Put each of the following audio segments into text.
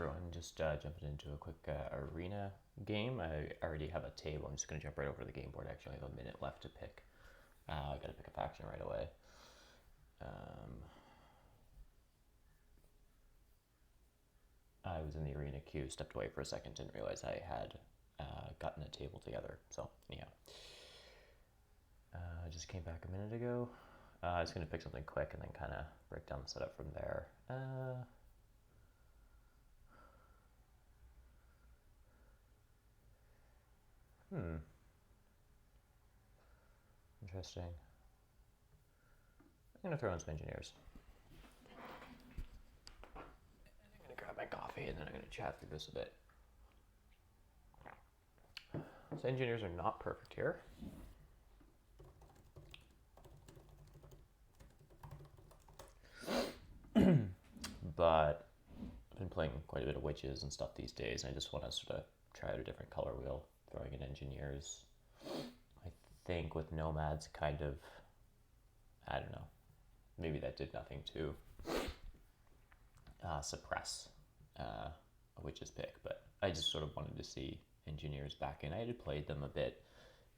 everyone, just jumping into a quick arena game. I already have a table. I'm just going to jump right over to the game board. Actually, I have a minute left to pick. I got to pick a faction right away. I was in the arena queue, stepped away for a second, didn't realize I had gotten a table together. So, yeah. I just came back a minute ago. I was going to pick something quick and then kind of break down the setup from there. Interesting. I'm going to throw in some engineers. I'm going to grab my coffee and then I'm going to chat through this a bit. So engineers are not perfect here. But I've been playing quite a bit of witches and stuff these days, and I just want to sort of try out a different color wheel, throwing in engineers. I think with nomads kind of, I don't know, maybe that did nothing to suppress a witch's pick, but I just sort of wanted to see engineers back in. I had played them a bit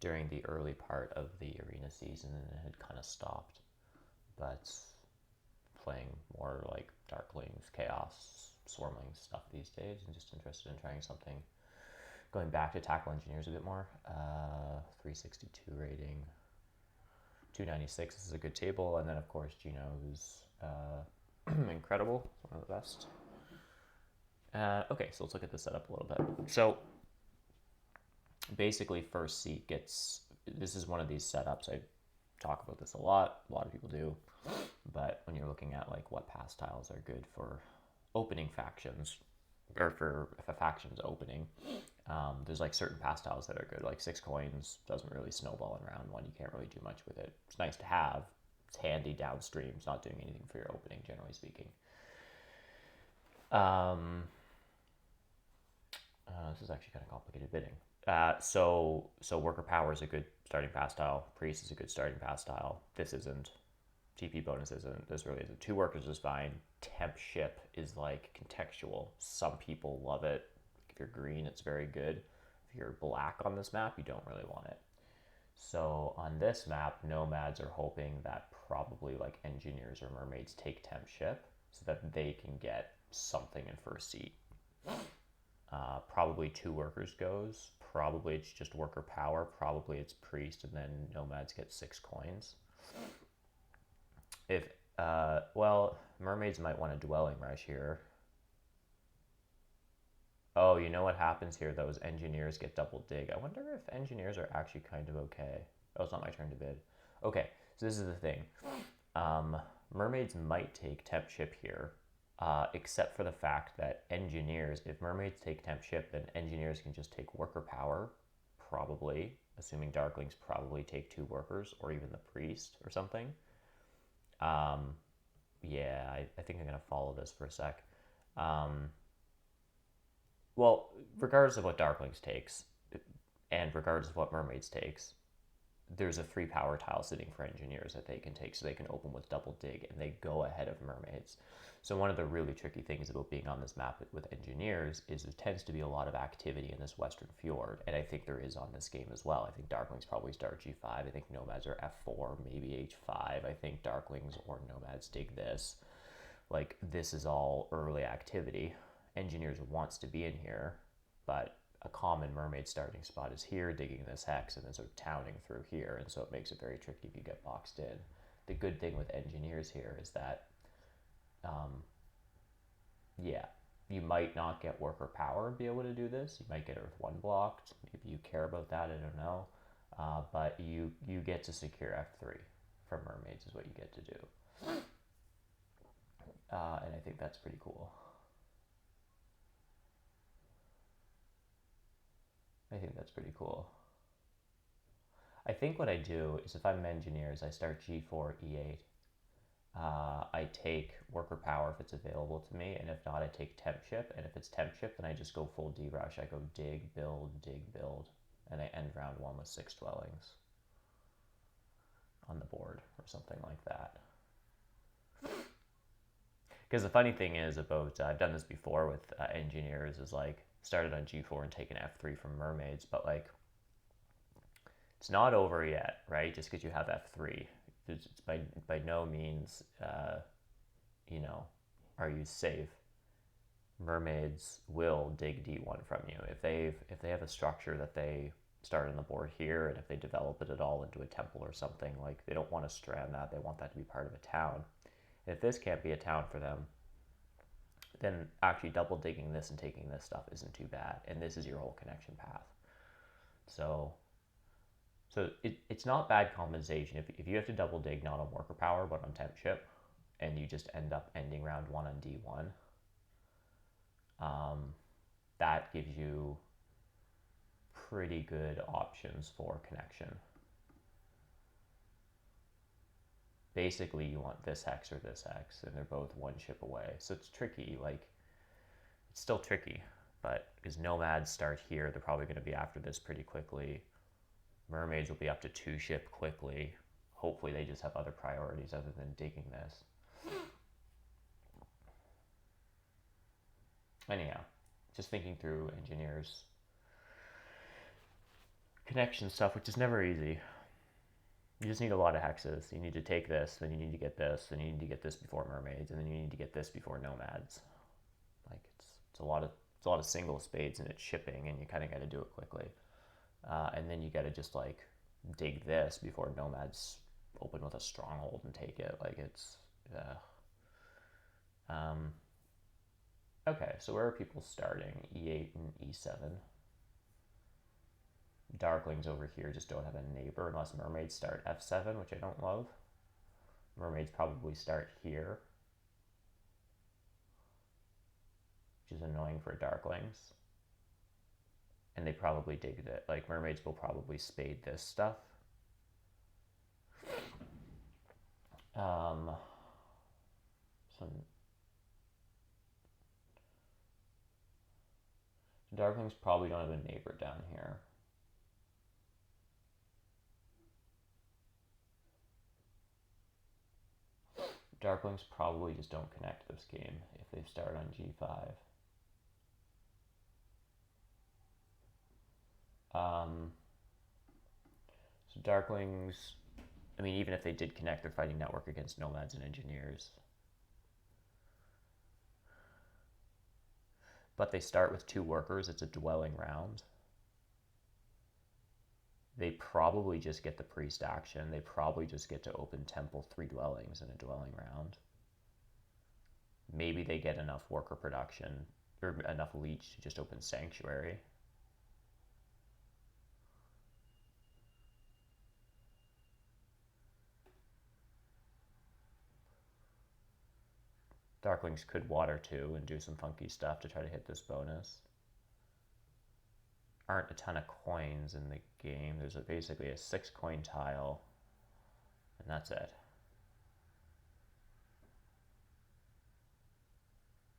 during the early part of the arena season and it had kind of stopped, but playing more like Darklings, Chaos, Swarmlings stuff these days. I'm just interested in trying something. Going back to tackle engineers a bit more. 362 rating. 296 is a good table. And then, of course, Gino, who's incredible. One of the best. Okay, so let's look at the setup a little bit. So basically, first seat gets... This is one of these setups. I talk about this a lot. A lot of people do. But when you're looking at like what pass tiles are good for opening factions, or for if a faction's opening, there's like certain pass tiles that are good. Like 6 coins doesn't really snowball in round 1. You can't really do much with it. It's nice to have. It's handy downstream. It's not doing anything for your opening, generally speaking. This is actually kind of complicated bidding. So worker power is a good starting pass tile. Priest is a good starting pass tile. This isn't. TP bonus isn't. This really isn't. 2 workers is fine. Temp ship is like contextual. Some people love it. If you're green, it's very good. If you're black on this map, you don't really want it. So on this map, nomads are hoping that probably like engineers or mermaids take temp ship so that they can get something in first seat. Probably 2 workers goes. Probably it's just worker power. Probably it's priest and then nomads get 6 coins. If, well, mermaids might want a dwelling rush here. Oh, you know what happens here, though, is engineers get double dig. I wonder if engineers are actually kind of okay. Oh, it's not my turn to bid. Okay, so this is the thing. Mermaids might take temp ship here, except for the fact that engineers, if mermaids take temp ship, then engineers can just take worker power, probably, assuming darklings probably take 2 workers, or even the priest or something. Yeah, I think I'm going to follow this for a sec. Well, regardless of what Darklings takes, and regardless of what Mermaids takes, there's a 3 power tile sitting for engineers that they can take, so they can open with double dig, and they go ahead of Mermaids. So one of the really tricky things about being on this map with engineers is there tends to be a lot of activity in this Western Fjord, and I think there is on this game as well. I think Darklings probably start G5. I think Nomads are F4, maybe H5. I think Darklings or Nomads dig this. Like, this is all early activity. Engineers wants to be in here, but a common mermaid starting spot is here, digging this hex, and then sort of towning through here, and so it makes it very tricky if you get boxed in. The good thing with engineers here is that yeah, you might not get worker power and be able to do this. You might get it with 1 blocked. Maybe you care about that, I don't know. But you get to secure F3 from mermaids is what you get to do. And I think that's pretty cool. I think that's pretty cool. I think what I do is if I'm engineers, I start G4, E8. I take worker power if it's available to me, and if not, I take temp ship. And if it's temp ship, then I just go full D rush. I go dig, build, and I end round 1 with 6 dwellings on the board or something like that. Because the funny thing is about, I've done this before with engineers, is like started on G4 and taken F3 from mermaids, but like it's not over yet, right? Just because you have F3, it's by no means, you know, are you safe. Mermaids will dig D1 from you if they have a structure that they start on the board here, and if they develop it at all into a temple or something, like they don't want to strand that, they want that to be part of a town. And if this can't be a town for them, then actually double digging this and taking this stuff isn't too bad, and this is your whole connection path. So it's not bad compensation if you have to double dig not on worker power but on temp ship, and you just end up ending round 1 on D1. That gives you pretty good options for connection. Basically, you want this hex or this hex, and they're both one ship away. So it's tricky. Like, it's still tricky, but because nomads start here, they're probably going to be after this pretty quickly. Mermaids will be up to 2 ship quickly. Hopefully, they just have other priorities other than digging this. Anyhow, just thinking through engineers' connection stuff, which is never easy. You just need a lot of hexes. You need to take this, then you need to get this, then you need to get this before mermaids, and then you need to get this before nomads. Like it's a lot of single spades, and it's shipping, and you kind of got to do it quickly. And then you got to just like dig this before nomads open with a stronghold and take it. Like it's okay. So where are people starting? E8 and E7. Darklings over here just don't have a neighbor unless mermaids start F7, which I don't love. Mermaids probably start here, which is annoying for darklings. And they probably dig it. Like, mermaids will probably spade this stuff. So darklings probably don't have a neighbor down here. Darklings probably just don't connect this game if they start on G5. So darklings, I mean, even if they did connect, they're fighting network against nomads and engineers. But they start with 2 workers. It's a dwelling round. They probably just get the priest action. They probably just get to open temple 3 dwellings in a dwelling round. Maybe they get enough worker production or enough leech to just open sanctuary. Darklings could water too and do some funky stuff to try to hit this bonus. Aren't a ton of coins in the game. There's basically a 6 coin tile, and that's it.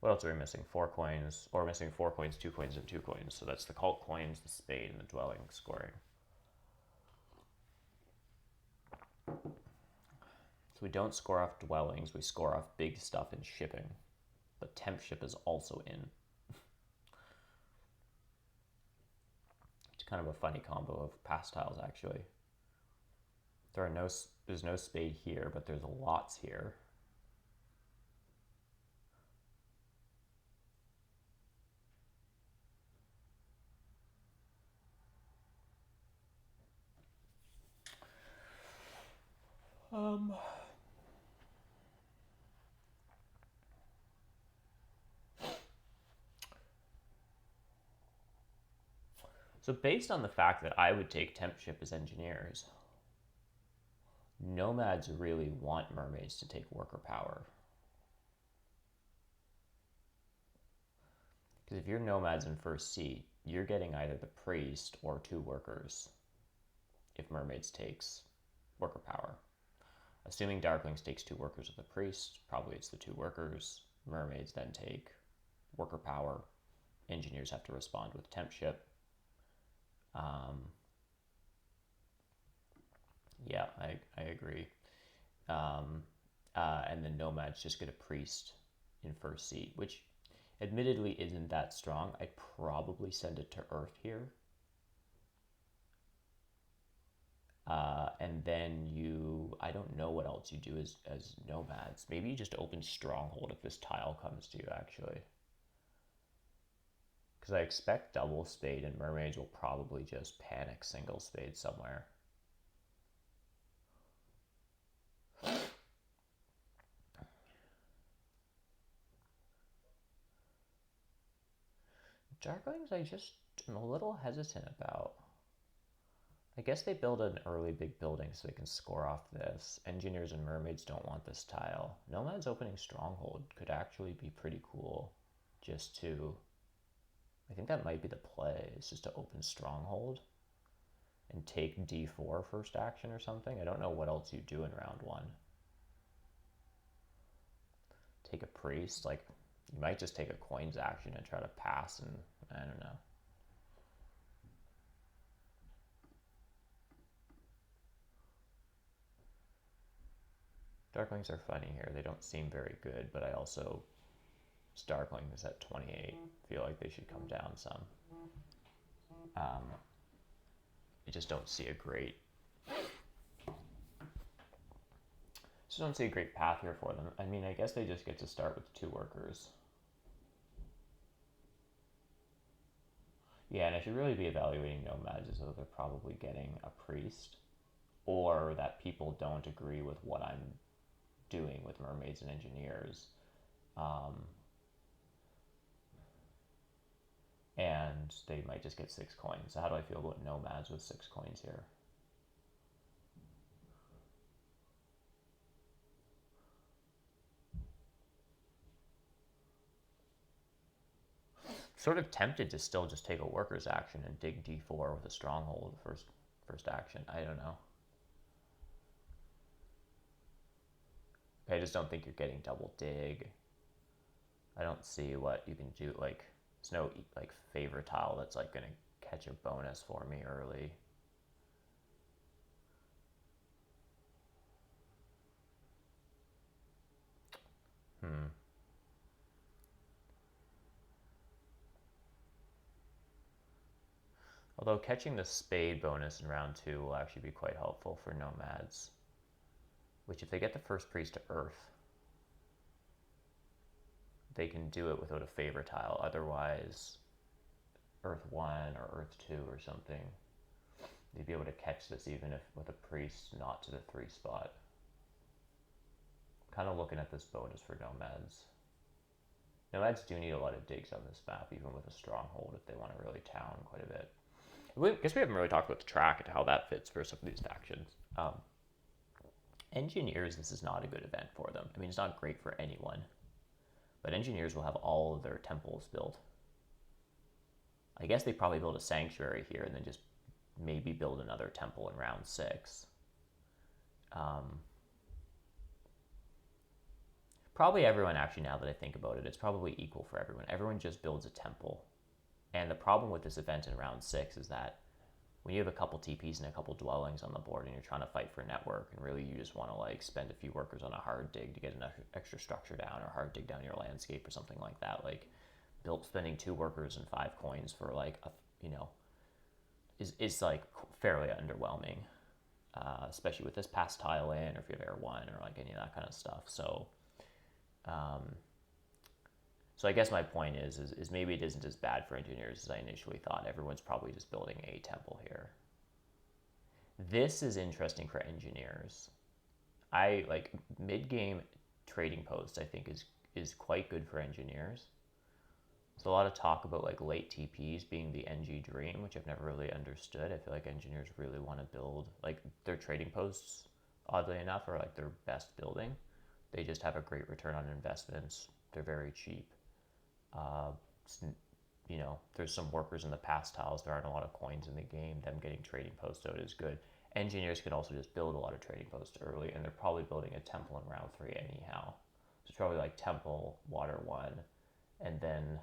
What else are we missing? 4 coins, or missing 4 coins, 2 coins, and 2 coins. So that's the cult coins, the spade, and the dwelling scoring. So we don't score off dwellings, we score off big stuff in shipping. But temp ship is also in. It's kind of a funny combo of pastiles, actually. There's no spade here, but there's lots here. So based on the fact that I would take temp ship as engineers, nomads really want mermaids to take worker power. Because if you're nomads in first seat, you're getting either the priest or 2 workers if mermaids takes worker power. Assuming darklings takes 2 workers with the priest, probably it's the 2 workers. Mermaids then take worker power. Engineers have to respond with temp ship. Yeah, I agree. And then nomads just get a priest in first seat, which admittedly isn't that strong. I'd probably send it to Earth here. And then I don't know what else you do as nomads. Maybe you just open Stronghold if this tile comes to you, actually. Because I expect double spade and mermaids will probably just panic single spade somewhere. Darklings, I just am a little hesitant about. I guess they build an early big building so they can score off this. Engineers and mermaids don't want this tile. Nomads opening Stronghold could actually be pretty cool. Just to, I think that might be the play, is just to open Stronghold and take d4 first action or something. I don't know what else you do in round one. Take a priest, like you might just take a coins action and try to pass, and I don't know. Darklings are funny here. They don't seem very good, but I also, Darkling is at 28. Feel like they should come down some. I just don't see a great path here for them. I mean, I guess they just get to start with 2 workers. Yeah, and I should really be evaluating nomads as though they're probably getting a priest, or that people don't agree with what I'm doing with mermaids and engineers. And they might just get 6 coins. So how do I feel about nomads with 6 coins here? Sort of tempted to still just take a worker's action and dig d4 with a stronghold first action. I don't know. I just don't think you're getting double dig. I don't see what you can do. Like, there's no like favor tile that's like gonna catch a bonus for me early. Although catching the spade bonus in round 2 will actually be quite helpful for nomads. Which, if they get the first priest to Earth, they can do it without a favor tile. Otherwise, Earth 1 or Earth 2 or something, they'd be able to catch this even if with a priest not to the 3 spot. Kind of looking at this bonus for nomads. Nomads do need a lot of digs on this map, even with a stronghold, if they want to really town quite a bit. I guess we haven't really talked about the track and how that fits for some of these factions. Engineers, this is not a good event for them. I mean, it's not great for anyone. But engineers will have all of their temples built. I guess they probably build a sanctuary here and then just maybe build another temple in round 6. Probably everyone, actually, now that I think about it, it's probably equal for everyone. Everyone just builds a temple. And the problem with this event in round 6 is that when you have a couple TPs and a couple dwellings on the board and you're trying to fight for network and really you just want to like spend a few workers on a hard dig to get an extra structure down, or hard dig down your landscape or something like that, like spending 2 workers and 5 coins for like is like fairly underwhelming, especially with this pass tile in, or if you have air 1 or like any of that kind of stuff. So I guess my point is maybe it isn't as bad for engineers as I initially thought. Everyone's probably just building a temple here. This is interesting for engineers. I like mid-game trading posts, I think is quite good for engineers. There's a lot of talk about like late TPs being the NG dream, which I've never really understood. I feel like engineers really want to build like their trading posts, oddly enough, are like their best building. They just have a great return on investments. They're very cheap. There's some workers in the pass tiles. There aren't a lot of coins in the game. Them getting trading posts out is good. Engineers can also just build a lot of trading posts early, and they're probably building a temple in round 3 anyhow. So it's probably like temple, water 1, and then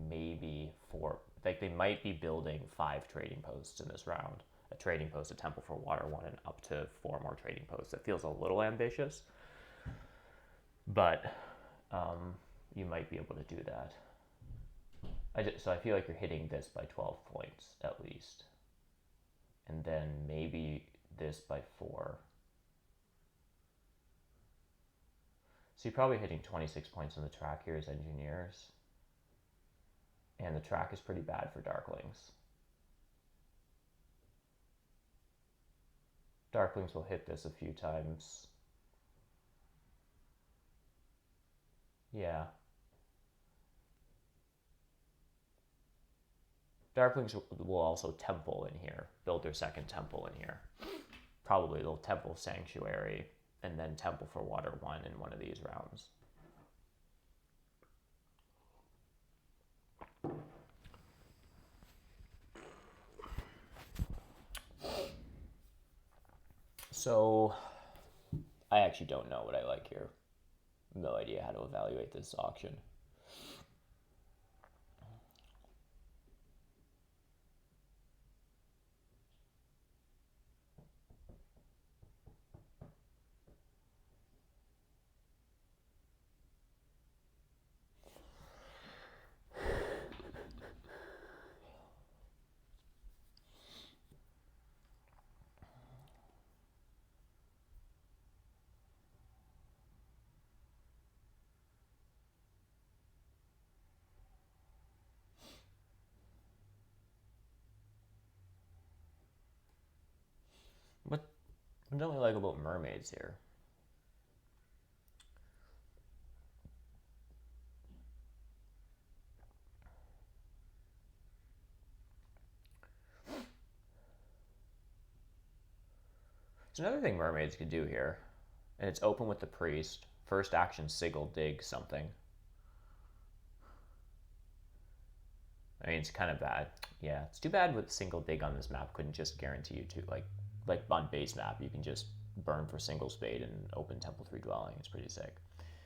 maybe 4. Like they might be building 5 trading posts in this round. A trading post, a temple for water 1, and up to 4 more trading posts. It feels a little ambitious, but you might be able to do that. So I feel like you're hitting this by 12 points at least. And then maybe this by 4. So you're probably hitting 26 points on the track here as engineers. And the track is pretty bad for Darklings. Darklings will hit this a few times. Yeah. Darklings will also temple in here, build their second temple in here. Probably they'll temple Sanctuary and then temple for Water 1 in one of these rounds. So I actually don't know what I like here. No idea how to evaluate this auction. What don't we like about mermaids here? There's another thing mermaids could do here, and it's open with the priest. First action, sigil, dig something. I mean, it's kind of bad. Yeah, it's too bad with single dig on this map couldn't just guarantee you to, like on base map, you can just burn for single spade and open Temple 3 dwelling. It's pretty sick.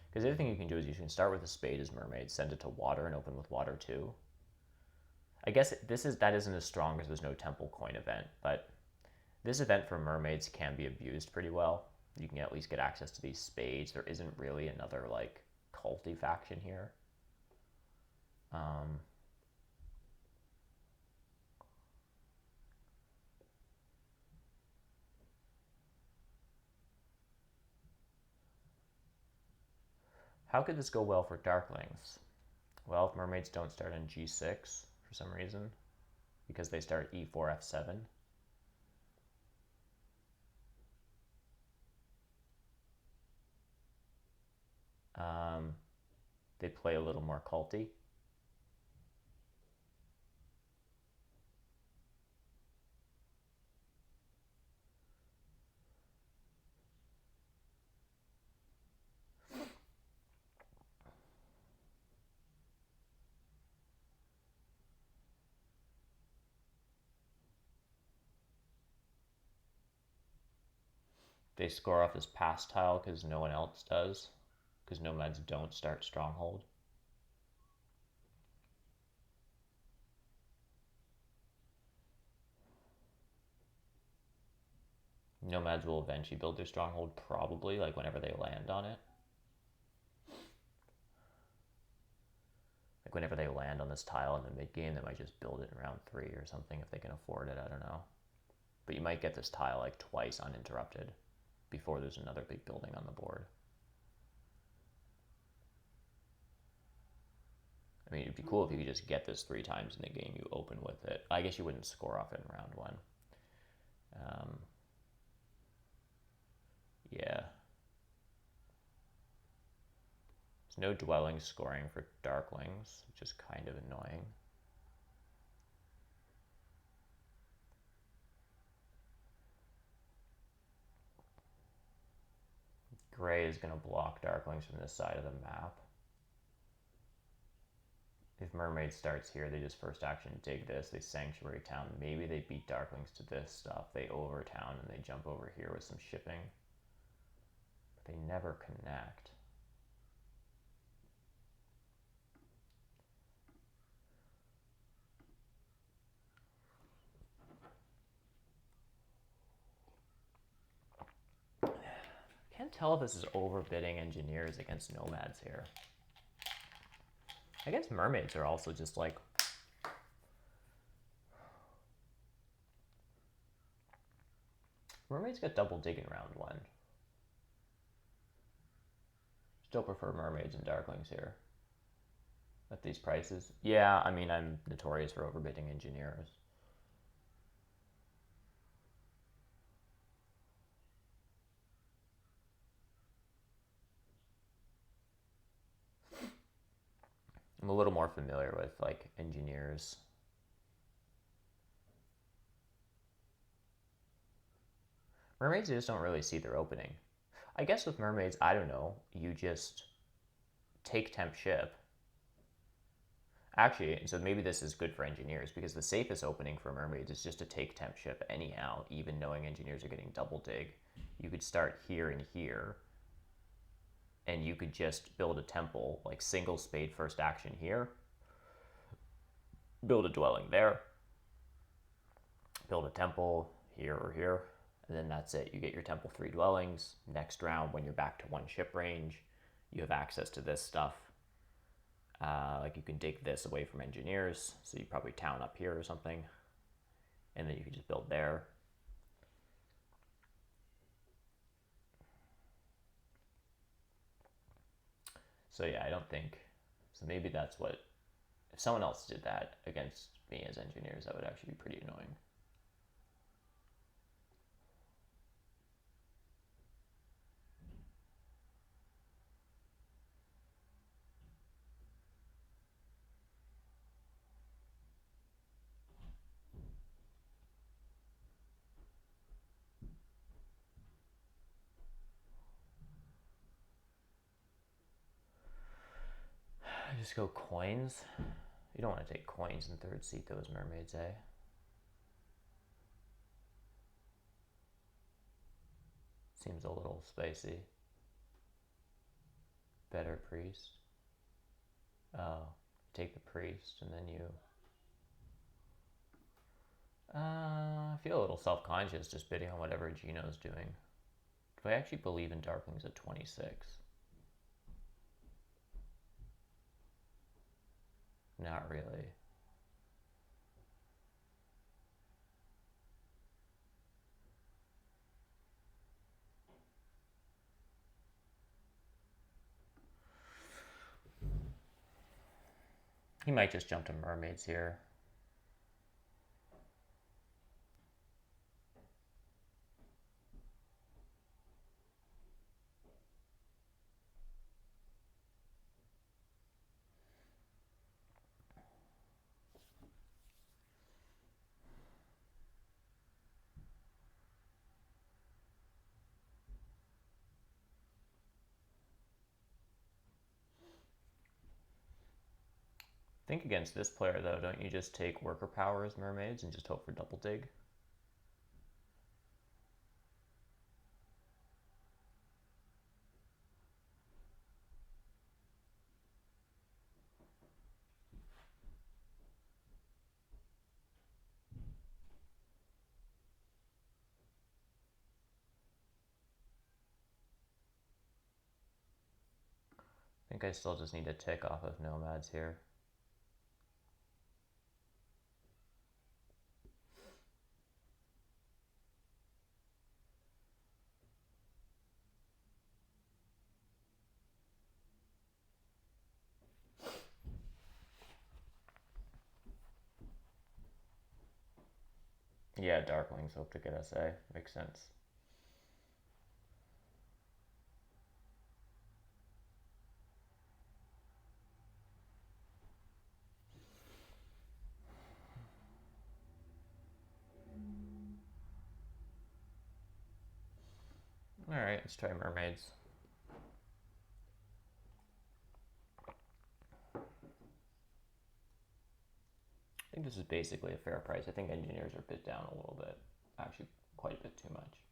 Because the other thing you can do is you can start with a spade as mermaid, send it to water, and open with water 2. I guess that isn't as strong because there's no temple coin event, but this event for mermaids can be abused pretty well. You can at least get access to these spades. There isn't really another like culty faction here. How could this go well for Darklings? Well, if mermaids don't start on G6 for some reason, because they start E4, F7. They play a little more culty. They score off this pass tile because no one else does, because nomads don't start stronghold. Nomads will eventually build their stronghold, probably, like whenever they land on it. Like whenever they land on this tile in the mid game, they might just build it in round 3 or something if they can afford it. I don't know. But you might get this tile like twice uninterrupted before there's another big building on the board. I mean, it'd be cool if you could just get this 3 times in the game you open with it. I guess you wouldn't score off it in round 1. Yeah. There's no dwelling scoring for Darklings, which is kind of annoying. Gray is going to block Darklings from this side of the map. If Mermaid starts here, they just first action dig this, they Sanctuary Town. Maybe they beat Darklings to this stuff. They overtown and they jump over here with some shipping. But they never connect. Can't tell if this is overbidding engineers against nomads here. I guess mermaids are also just like... Mermaids got double dig in round 1. Still prefer mermaids and darklings here. At these prices. Yeah, I mean, I'm notorious for overbidding engineers. I'm a little more familiar with, like, engineers. Mermaids just don't really see their opening. I guess with mermaids, I don't know, you just take temp ship. Actually, so maybe this is good for engineers, because the safest opening for mermaids is just to take temp ship anyhow, even knowing engineers are getting double dig. You could start here and here, and you could just build a temple, like single spade first action here, build a dwelling there, build a temple here or here, and then that's it. You get your temple 3 dwellings. Next round, when you're back to 1 ship range, you have access to this stuff. Like you can dig this away from engineers, so you probably town up here or something, and then you can just build there. So yeah, I don't think, so maybe that's what, if someone else did that against me as engineers, that would actually be pretty annoying. I just go coins. You don't want to take coins in 3rd seat though as mermaids, eh? Seems a little spicy. Better priest. Oh, take the priest and then you... I feel a little self-conscious just bidding on whatever Gino's doing. Do I actually believe in darklings at 26? Not really. He might just jump to mermaids here. Think against this player though, don't you just take worker power as mermaids and just hope for double dig? I think I still just need to tick off of nomads here. Yeah, darklings hope to get SA. Makes sense. Alright, let's try mermaids. I think this is basically a fair price. I think engineers are bid down a little bit. Actually, quite a bit too much.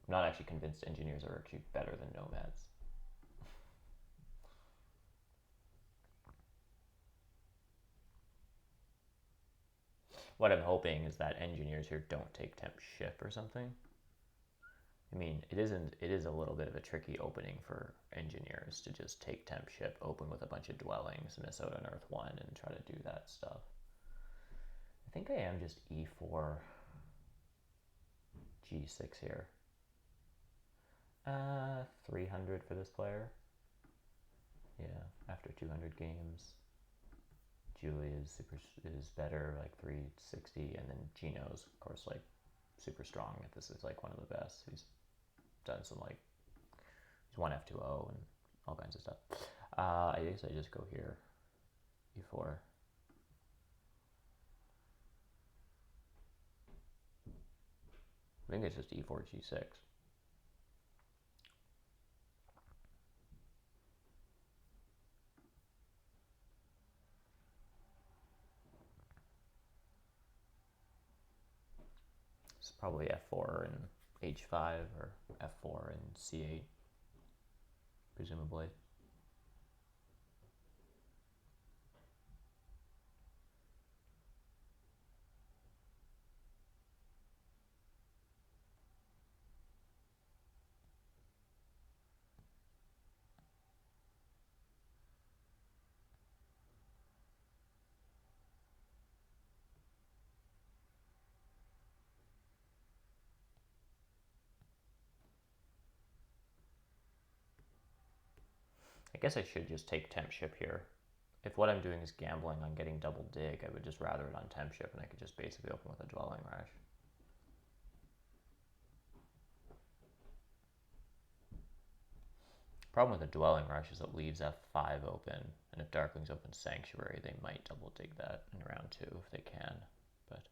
I'm not actually convinced engineers are actually better than nomads. What I'm hoping is that engineers here don't take temp ship or something. I mean, it isn't. It is a little bit of a tricky opening for engineers to just take temp ship, open with a bunch of dwellings, miss out on Earth 1, and try to do that stuff. I think I am just E4, G6 here. 300 for this player. Yeah, after 200 games. Julie is better, like 360, and then Gino's, of course, like super strong. This is like one of the best. He's done some like he's won F2O and all kinds of stuff. I guess I just go here, E4. I think it's just E4 G6. It's probably F4 and H5 or F4 and C8, presumably. I guess I should just take temp ship here. If what I'm doing is gambling on getting double dig, I would just rather it on temp ship, and I could just basically open with a dwelling rush. Problem with a dwelling rush is it leaves F5 open, and if Darklings open Sanctuary, they might double dig that in round 2 if they can. But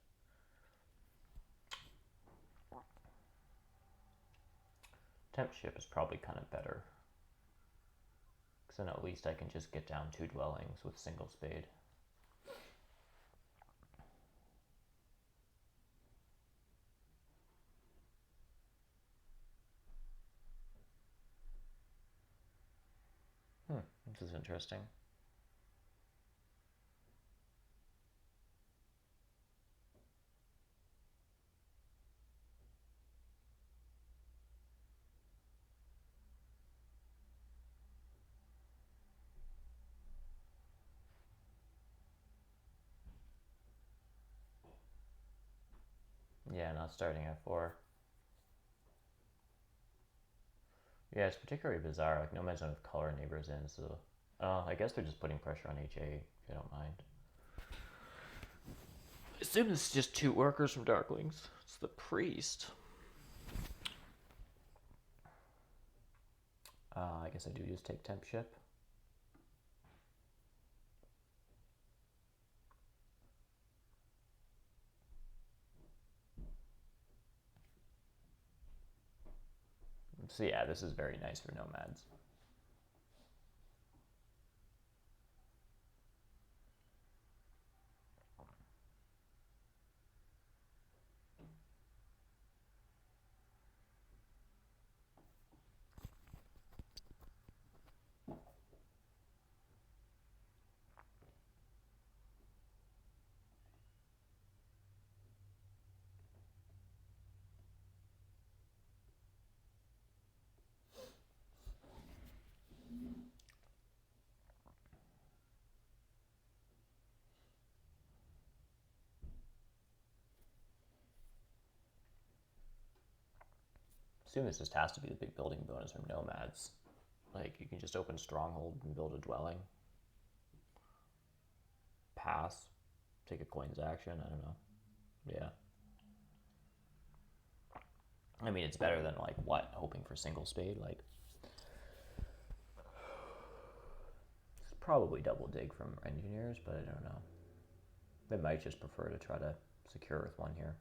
temp ship is probably kind of better, because then at least I can just get down 2 dwellings with single spade. This is interesting. Yeah, not starting at 4. Yeah, it's particularly bizarre. Like, nomads don't have color neighbors in, so I guess they're just putting pressure on HA, if you don't mind. I assume it's just 2 workers from Darklings. It's the priest. I guess I do just take temp ship. So yeah, this is very nice for nomads. I assume this just has to be the big building bonus from nomads. Like, you can just open Stronghold and build a dwelling. Pass. Take a coins action, I don't know. Yeah. I mean, it's better than, like, what? Hoping for single spade? Like, it's probably double dig from engineers, but I don't know. They might just prefer to try to secure Earth 1 here.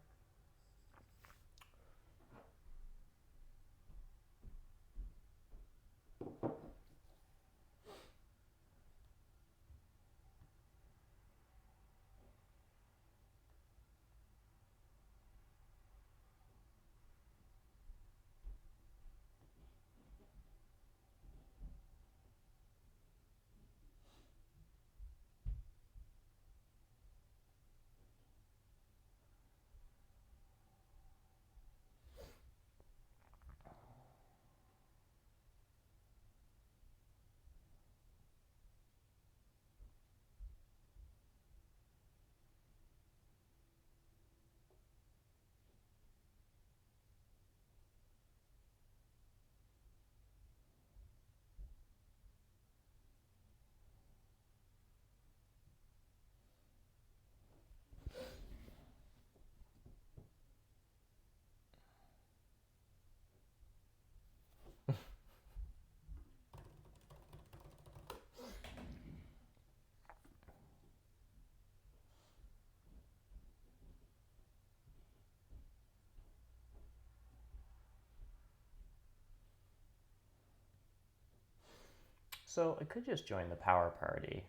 So I could just join the power party.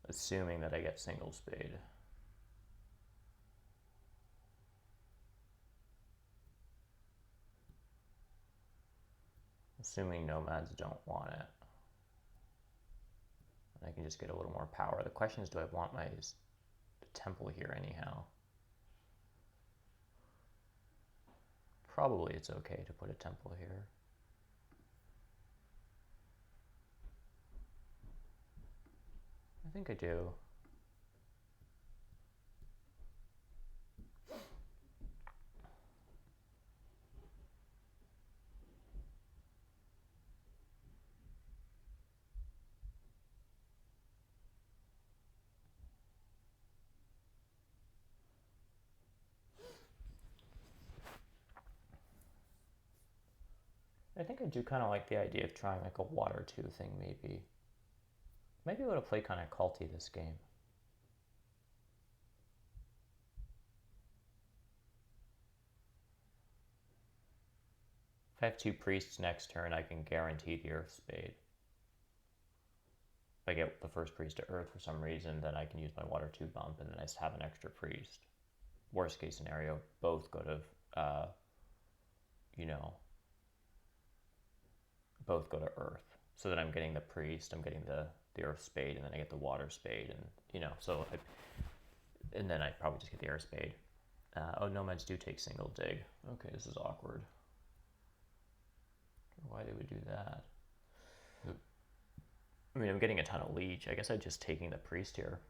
Assuming that I get single spade. Assuming nomads don't want it. And I can just get a little more power. The question is, do I want my temple here anyhow? Probably it's okay to put a temple here. I think I do. I think I do kind of like the idea of trying like a water 2 thing maybe. Maybe I would have played kind of culty this game. If I have 2 priests next turn, I can guarantee the Earth Spade. If I get the first priest to Earth for some reason, then I can use my water 2 bump and then I just have an extra priest. Worst case scenario, both go to, both go to Earth. So that I'm getting the priest, I'm getting the Earth Spade, and then I get the water spade, and, and then I probably just get the Air Spade. Oh, nomads do take single dig. Okay, this is awkward. Why they would do that? I mean, I'm getting a ton of leech. I guess I'm just taking the priest here.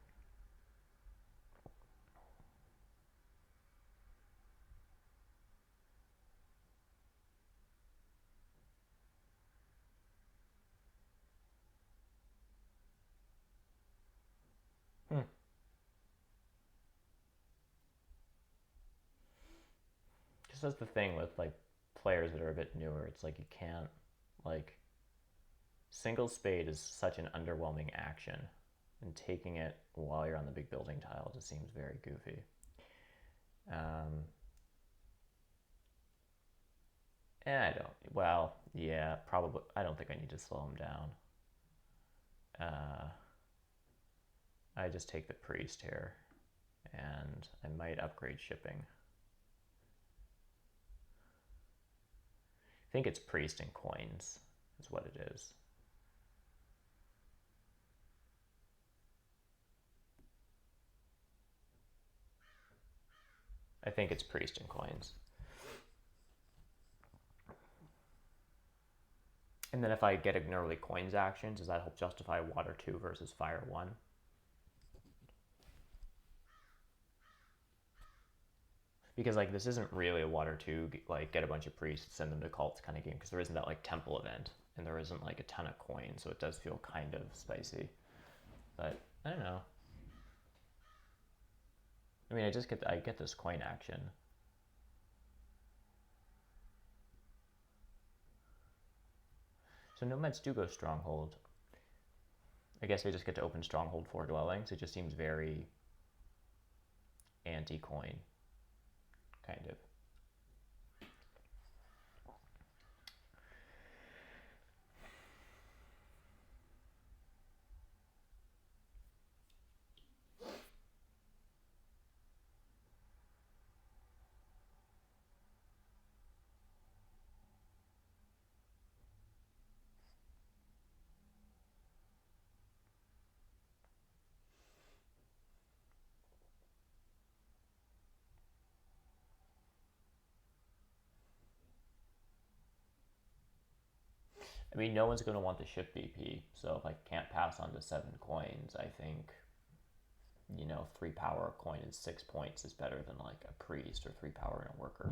Just that's the thing with like players that are a bit newer. It's like you can't like single spade is such an underwhelming action, and taking it while you're on the big building tile just seems very goofy. I don't. Well, yeah, probably. I don't think I need to slow him down. I just take the priest here, and I might upgrade shipping. I think it's priest and coins is what it is. I think it's priest and coins. And then if I get an early coins action, does that help justify water 2 versus fire 1? Because like this isn't really a water 2, like get a bunch of priests, send them to cults kind of game, because there isn't that like temple event, and there isn't like a ton of coins, so it does feel kind of spicy. But I don't know. I mean, I get this coin action. So nomads do go stronghold. I guess I just get to open stronghold 4 dwellings. It just seems very anti-coin, kind of. I mean, no one's going to want the ship BP, so if I can't pass on to 7 coins, I think, 3 power a coin and 6 points is better than like a priest or 3 power and a worker.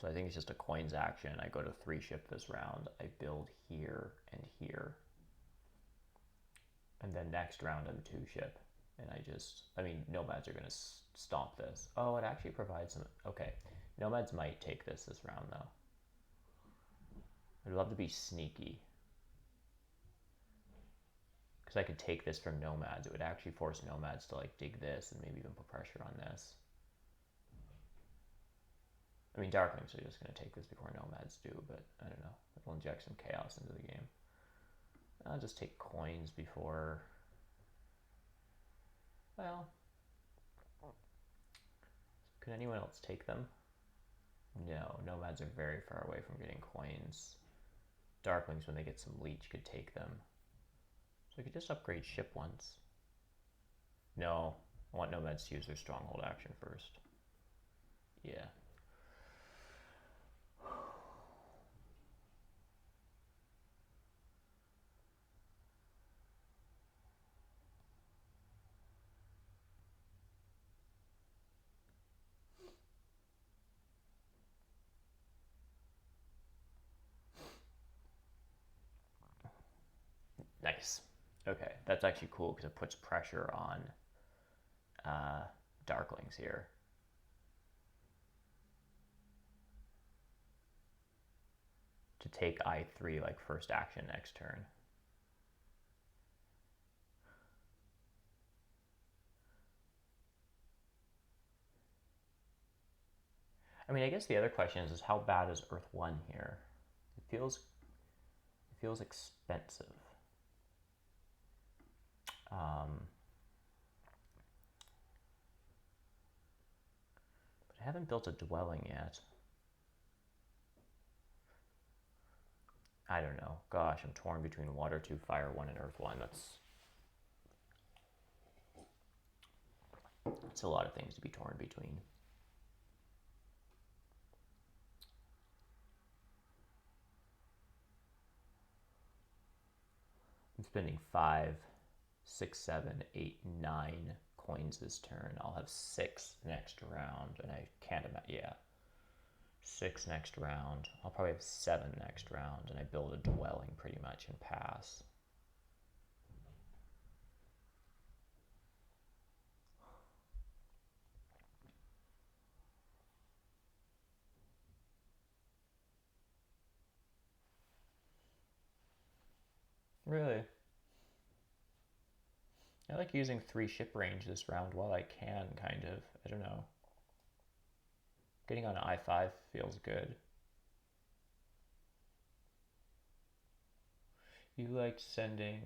So I think it's just a coins action. I go to 3 ship this round. I build here and here. And then next round I'm 2 ship. And nomads are going to stomp this. Oh, it actually provides some... Okay, nomads might take this round though. I'd love to be sneaky. Because I could take this from nomads. It would actually force nomads to like dig this and maybe even put pressure on this. I mean, Darklings are just going to take this before Nomads do, but I don't know. It'll inject some chaos into the game. I'll just take coins before... Well... Could anyone else take them? No, Nomads are very far away from getting coins. Darklings, when they get some leech, could take them. So I could just upgrade ship once. No, I want Nomads to use their stronghold action first. Yeah. Nice. Okay, that's actually cool because it puts pressure on Darklings here. To take I3 like first action next turn. I mean, I guess the other question is how bad is Earth 1 here? It feels expensive. But I haven't built a dwelling yet. I don't know. Gosh, I'm torn between Water 2, Fire 1, and Earth 1. That's a lot of things to be torn between. I'm spending 5, 6, 7, 8, 9 coins this turn. I'll have 6 next round, and I can't imagine. Yeah, 6 next round. I'll probably have 7 next round, and I build a dwelling pretty much and pass. Really? I like using 3 ship range this round while I can, kind of. I don't know. Getting on I5 feels good. You like sending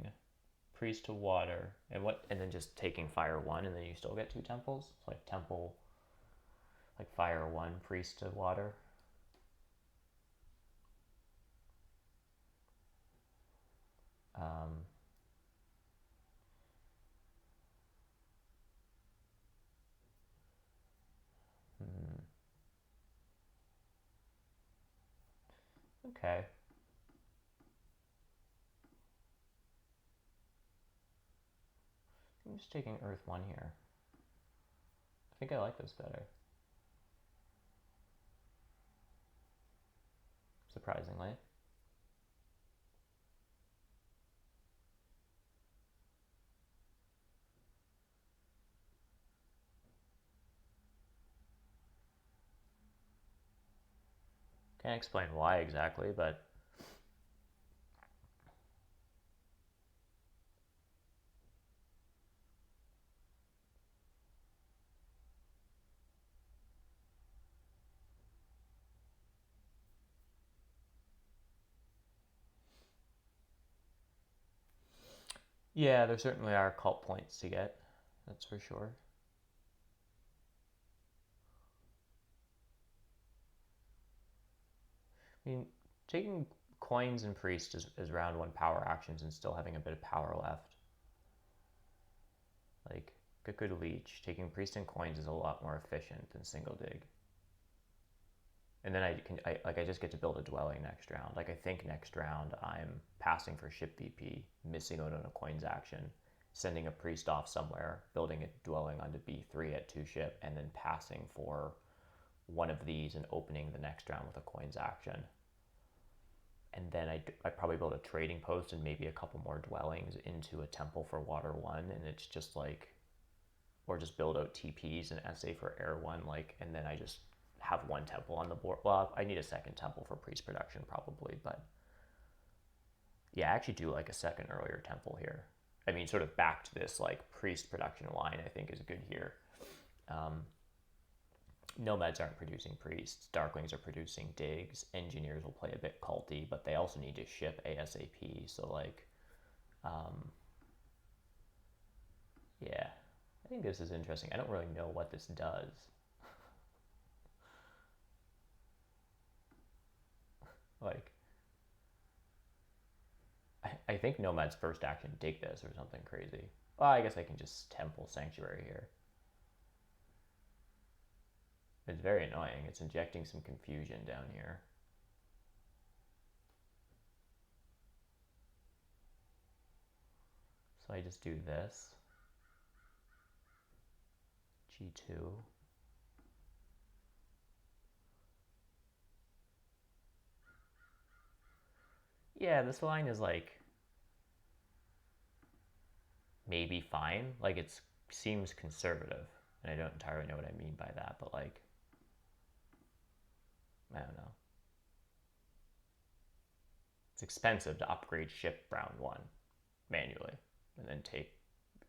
priest to water and then just taking fire 1 and then you still get 2 temples? It's like temple, like fire 1, priest to water. Okay. I'm just taking Earth 1 here. I think I like this better. Surprisingly. Can't explain why exactly, but yeah, there certainly are cult points to get. That's for sure. I mean, taking coins and priest is round 1 power actions and still having a bit of power left. Like, good leech. Taking priest and coins is a lot more efficient than single dig. And then I just get to build a dwelling next round. Like, I think next round I'm passing for ship VP, missing out on a coins action, sending a priest off somewhere, building a dwelling onto B3 at 2 ship, and then passing for one of these and opening the next round with a coins action. And then I probably build a trading post and maybe a couple more dwellings into a temple for water 1, and it's just like, or just build out TPs and SA for air 1, like, and then I just have 1 temple on the board. Well, I need a 2nd temple for priest production probably, but yeah, I actually do like a 2nd earlier temple here. I mean, sort of back to this like priest production line, I think is good here. Nomads aren't producing priests. Darklings are producing digs. Engineers will play a bit culty, but they also need to ship ASAP. So like, yeah, I think this is interesting. I don't really know what this does. Like, I think Nomad's first action dig this or something crazy. Well, I guess I can just Temple Sanctuary here. It's very annoying. It's injecting some confusion down here. So I just do this. G2. Yeah, this line is like maybe fine. Like it seems conservative. And I don't entirely know what I mean by that, but like, I don't know. It's expensive to upgrade ship round 1 manually and then take,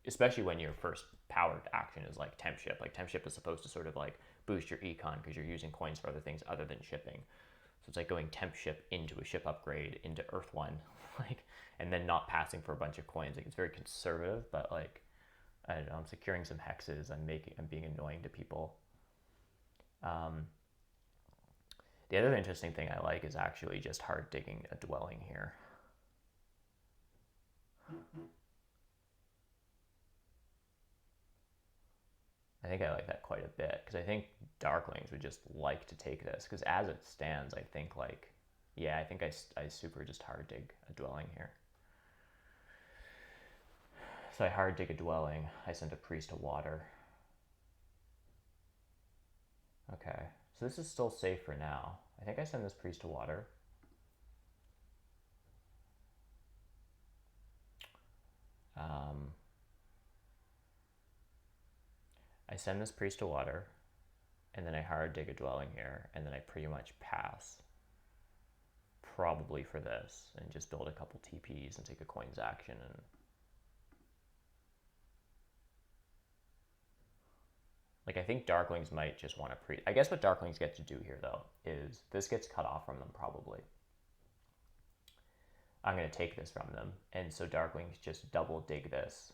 especially when your first powered action is like temp ship. Like temp ship is supposed to sort of like boost your econ because you're using coins for other things other than shipping. So it's like going temp ship into a ship upgrade into Earth 1, like, and then not passing for a bunch of coins. Like it's very conservative, but like, I don't know, I'm securing some hexes. I'm being annoying to people. The other interesting thing I like is actually just hard digging a dwelling here. I think I like that quite a bit because I think Darklings would just like to take this because as it stands, I think like, yeah, I think I super just hard dig a dwelling here. So I hard dig a dwelling. I send a priest to water. Okay, so this is still safe for now. I think I send this priest to water. I send this priest to water, and then I hard dig a dwelling here, and then I pretty much pass. Probably for this, and just build a couple TPs and take a coins action and like I think Darklings might just want to I guess what Darklings get to do here though is this gets cut off from them probably. I'm going to take this from them, and so Darklings just double dig this.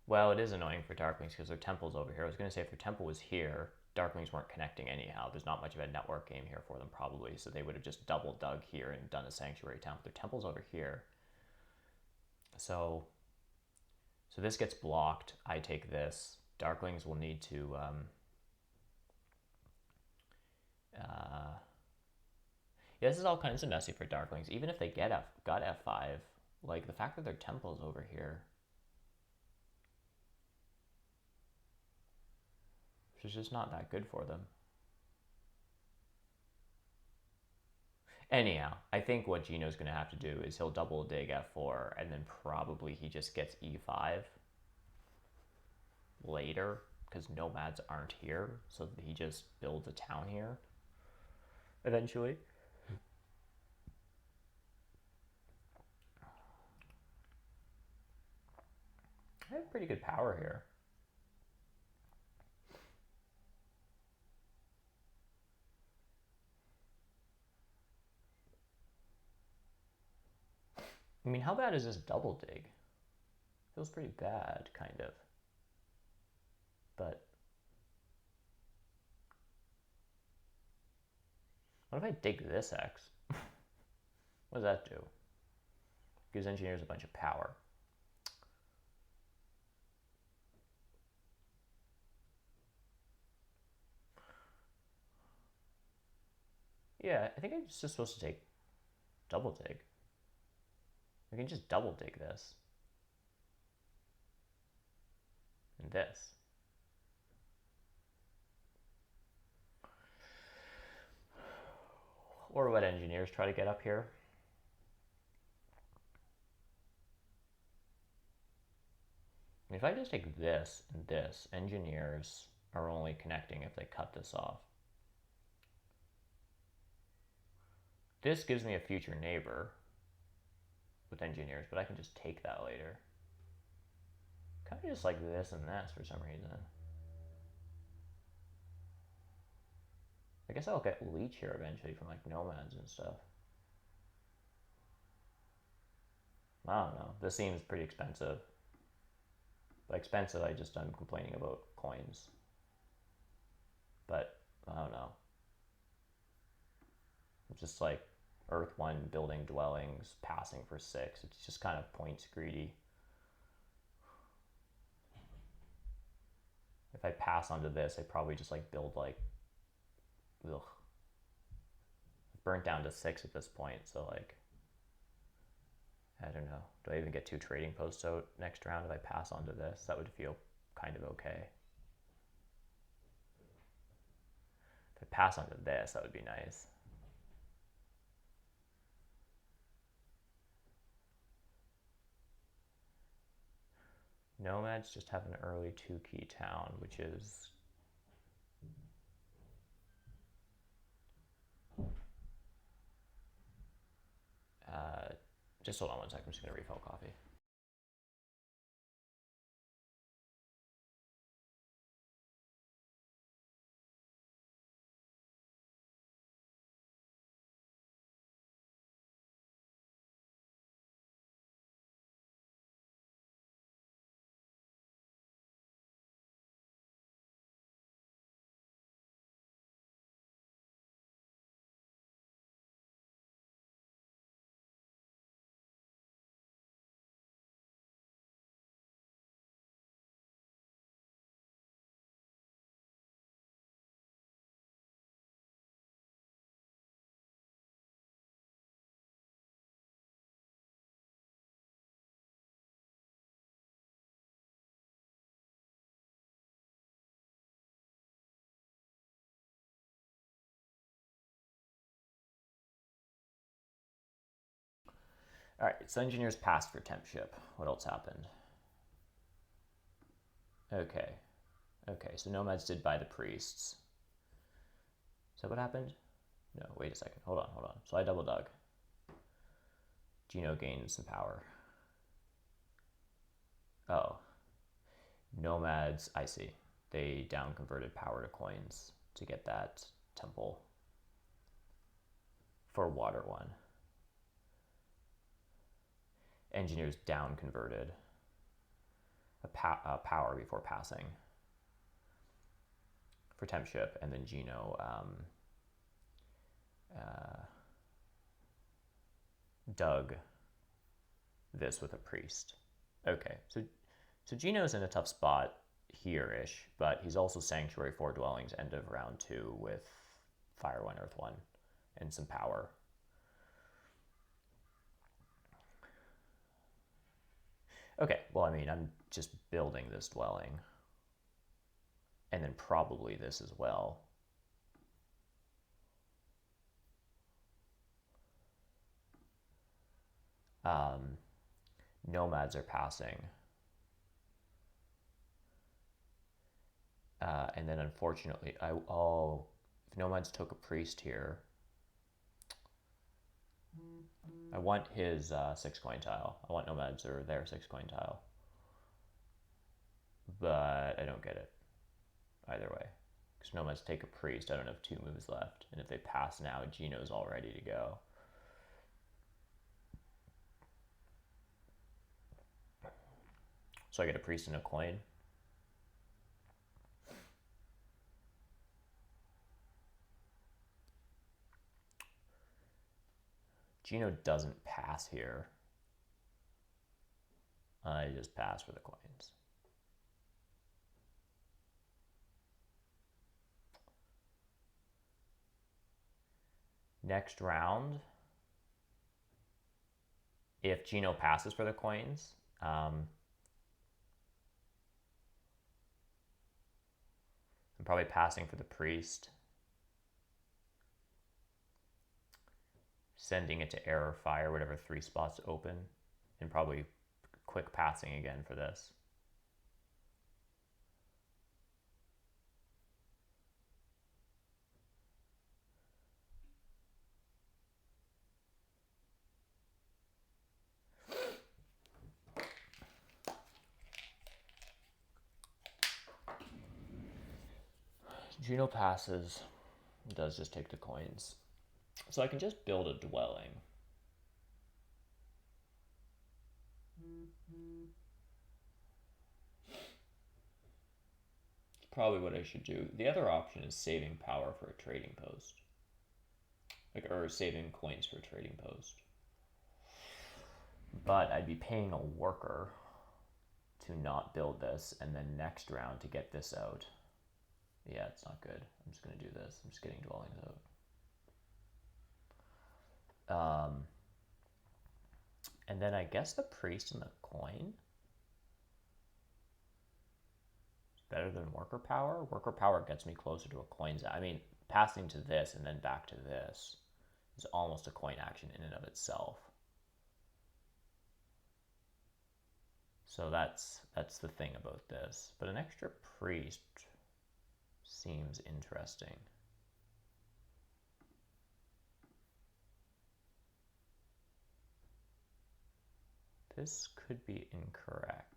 Well, it is annoying for Darklings because their temple's over here. I was going to say if their temple was here, Darklings weren't connecting anyhow. There's not much of a network game here for them probably, so they would have just double dug here and done a sanctuary temple. Their temple's over here. So this gets blocked. I take this. Darklings will need to yeah, this is all kinds of messy for Darklings. Even if they got F5, like the fact that their temple's over here, which is just not that good for them. Anyhow, I think what Gino's going to have to do is he'll double dig F4, and then probably he just gets E5 later, because nomads aren't here, so he just builds a town here eventually. I have pretty good power here. I mean, how bad is this double dig? Feels pretty bad, kind of. But what if I dig this X? What does that do? Gives engineers a bunch of power. Yeah, I think I'm just supposed to take double dig. We can just double dig this. And this. Or what engineers try to get up here. I mean, if I just take this and this, engineers are only connecting if they cut this off. This gives me a future neighbor with engineers, but I can just take that later. kind of just like this and this for some reason. I guess I'll get leech here eventually from like nomads and stuff. I don't know. This seems pretty expensive. By expensive, I'm complaining about coins. But I don't know. It's just like Earth 1 building dwellings, passing for 6. It's just kind of points greedy. If I pass onto this, I probably just like build like, ugh. I've burnt down to 6 at this point, so like, I don't know. Do I even get 2 trading posts out next round if I pass onto this? That would feel kind of okay. If I pass onto this, that would be nice. Nomads just have an early 2-key town, which is just hold on one second. I'm just going to refill coffee. All right, so engineers passed for temp ship. What else happened? Okay. Okay, so nomads did buy the priests. Is that what happened? No, wait a second. Hold on. So I double dug. Geno gained some power. Oh. Nomads, I see. They down converted power to coins to get that temple for water 1. Engineers down converted a power before passing for temp ship, and then Geno dug this with a priest. Okay, so Geno's in a tough spot here-ish, but he's also Sanctuary 4 dwellings end of round 2 with Fire 1, Earth 1, and some power. Okay, well, I mean, I'm just building this dwelling. And then probably this as well. Nomads are passing. And then unfortunately, if nomads took a priest here, I want his 6 coin tile. I want nomads or their 6 coin tile. But I don't get it either way. Because nomads take a priest, I don't have 2 moves left. And if they pass now, Geno's all ready to go. So I get a priest and a coin. Geno doesn't pass here. I just pass for the coins. Next round, if Geno passes for the coins, I'm probably passing for the priest, sending it to air or fire, whatever 3 spots open, and probably quick passing again for this. Juno passes. It does just take the coins. So I can just build a dwelling. It's probably what I should do. The other option is saving power for a trading post. Or saving coins for a trading post. But I'd be paying a worker to not build this, and then next round to get this out. Yeah, it's not good. I'm just going to do this. I'm just getting dwellings out. And then I guess the priest and the coin is better than worker power. Worker power gets me closer to a coin's. I mean, passing to this and then back to this is almost a coin action in and of itself. So that's the thing about this. But an extra priest seems interesting. This could be incorrect.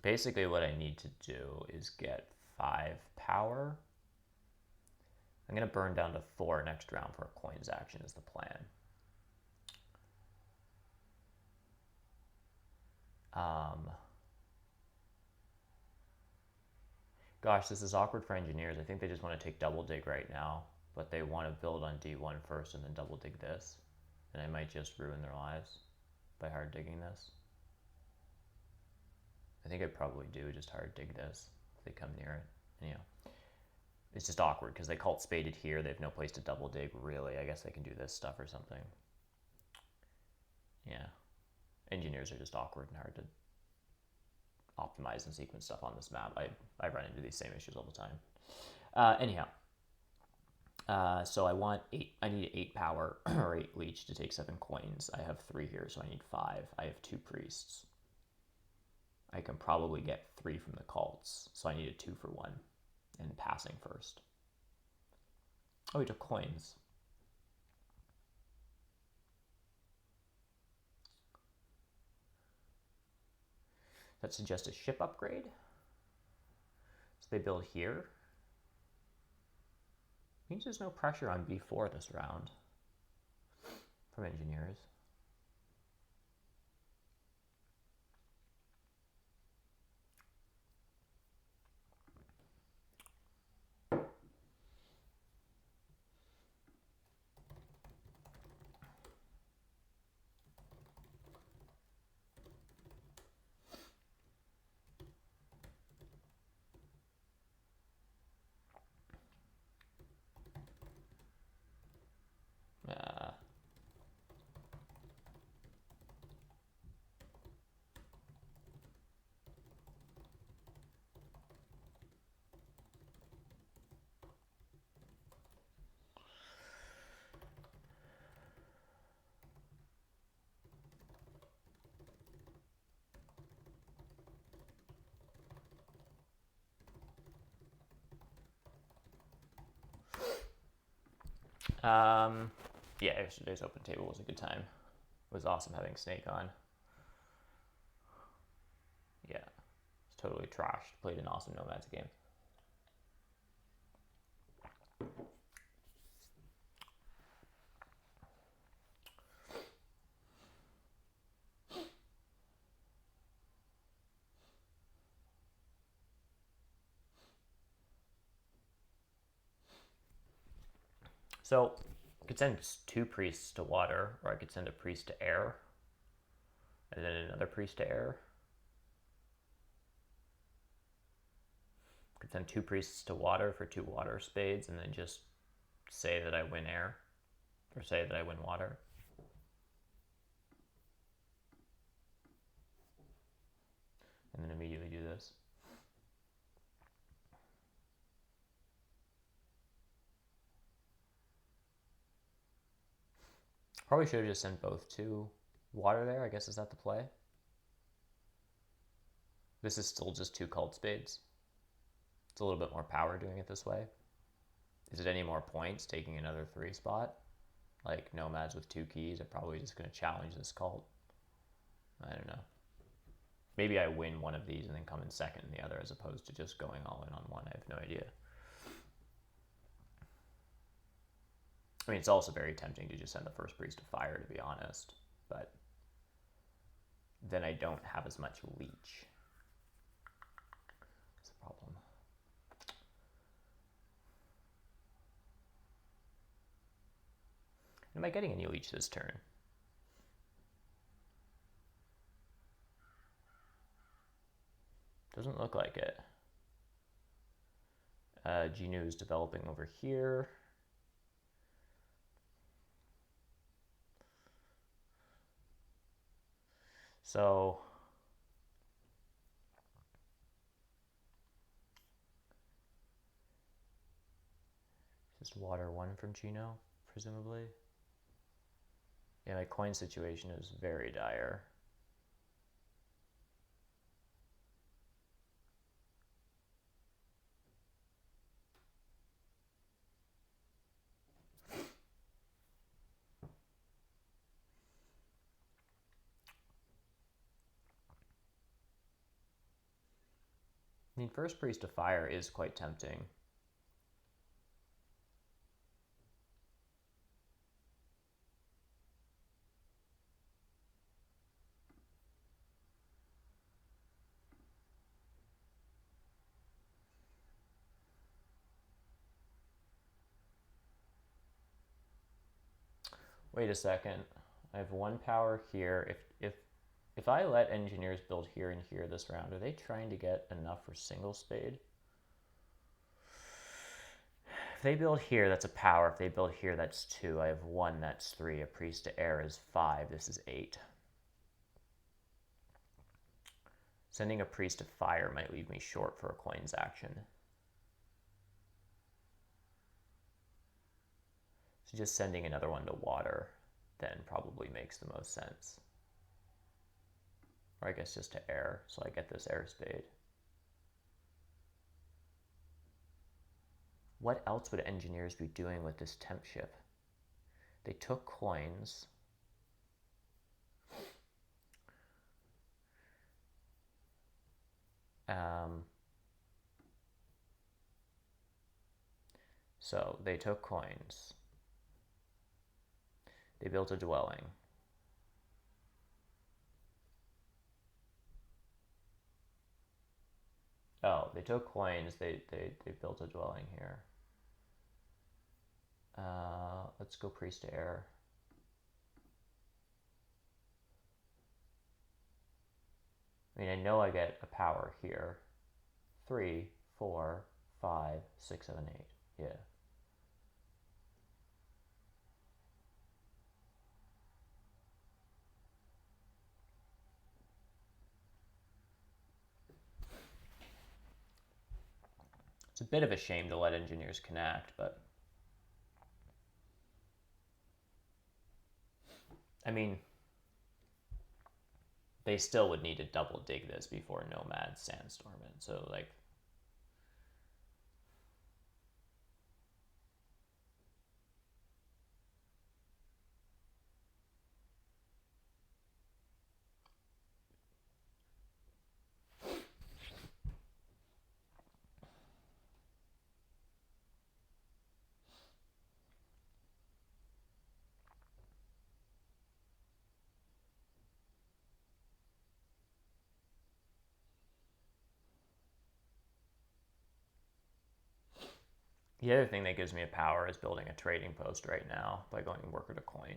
Basically what I need to do is get 5 power. I'm going to burn down to 4 next round for a coins action is the plan. Gosh, this is awkward for engineers. I think they just want to take double dig right now, but they want to build on D1 first and then double dig this. And I might just ruin their lives by hard digging this. I think I probably do just hard dig this if they come near it. Anyhow, it's just awkward because they cult spaded here. They have no place to double dig, really. I guess they can do this stuff or something. Yeah. Engineers are just awkward and hard to optimize and sequence stuff on this map. I run into these same issues all the time. Anyhow, so I need 8 power or 8 leech to take 7 coins. I have 3 here, so I need 5. I have 2 priests. I can probably get 3 from the cults, so I need a 2 for 1 and passing first. Oh, he took coins. That suggests a ship upgrade. So they build here. Means there's no pressure on B4 this round from engineers. Yeah, yesterday's open table was a good time. It was awesome having Snake on. Yeah, it's totally trashed. Played an awesome Nomads game. So I could send 2 priests to water, or I could send a priest to air, and then another priest to air. I could send 2 priests to water for 2 water spades, and then just say that I win air, or say that I win water. And then immediately do this. Probably should have just sent both to water there. I guess is that the play? This is still just 2 cult spades. It's a little bit more power doing it this way. Is it any more points taking another 3 spot? Like nomads with 2 keys are probably just going to challenge this cult. I don't know. Maybe I win one of these and then come in second in the other, as opposed to just going all in on one. I have no idea. I mean, it's also very tempting to just send the first priest to fire, to be honest. But then I don't have as much leech. That's the problem. Am I getting any leech this turn? Doesn't look like it. Genu is developing over here. So just water 1 from Geno, presumably. Yeah, my coin situation is very dire. I mean, first priest to fire is quite tempting. Wait a second. I have 1 power here. If I let engineers build here and here this round, are they trying to get enough for single spade? If they build here, that's a power. If they build here, that's 2. I have 1, that's 3. A priest to air is 5. This is 8. Sending a priest to fire might leave me short for a coins action. So just sending another one to water then probably makes the most sense. Or I guess just to air, so I get this air spade. What else would engineers be doing with this temp ship? They took coins. So they took coins. They built a dwelling. Oh, they took coins. They built a dwelling here. Let's go priest to air. I mean, I know I get a power here. 3, 4, 5, 6, 7, 8. Yeah. It's a bit of a shame to let engineers connect, but I mean, they still would need to double dig this before Nomad Sandstorm it. So like, the other thing that gives me a power is building a trading post right now by going worker to coin.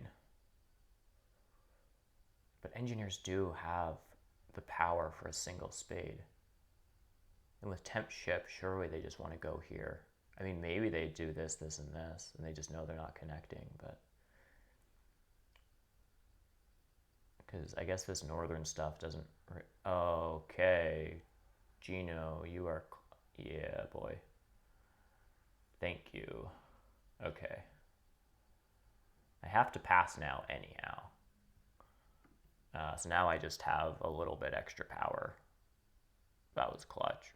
But engineers do have the power for a single spade. And with temp ship, surely they just want to go here. I mean, maybe they do this, this, and this, and they just know they're not connecting, but... Because I guess this northern stuff doesn't... Okay. Geno, you are... Yeah, boy. Thank you. Okay. I have to pass now anyhow. So now I just have a little bit extra power. That was clutch.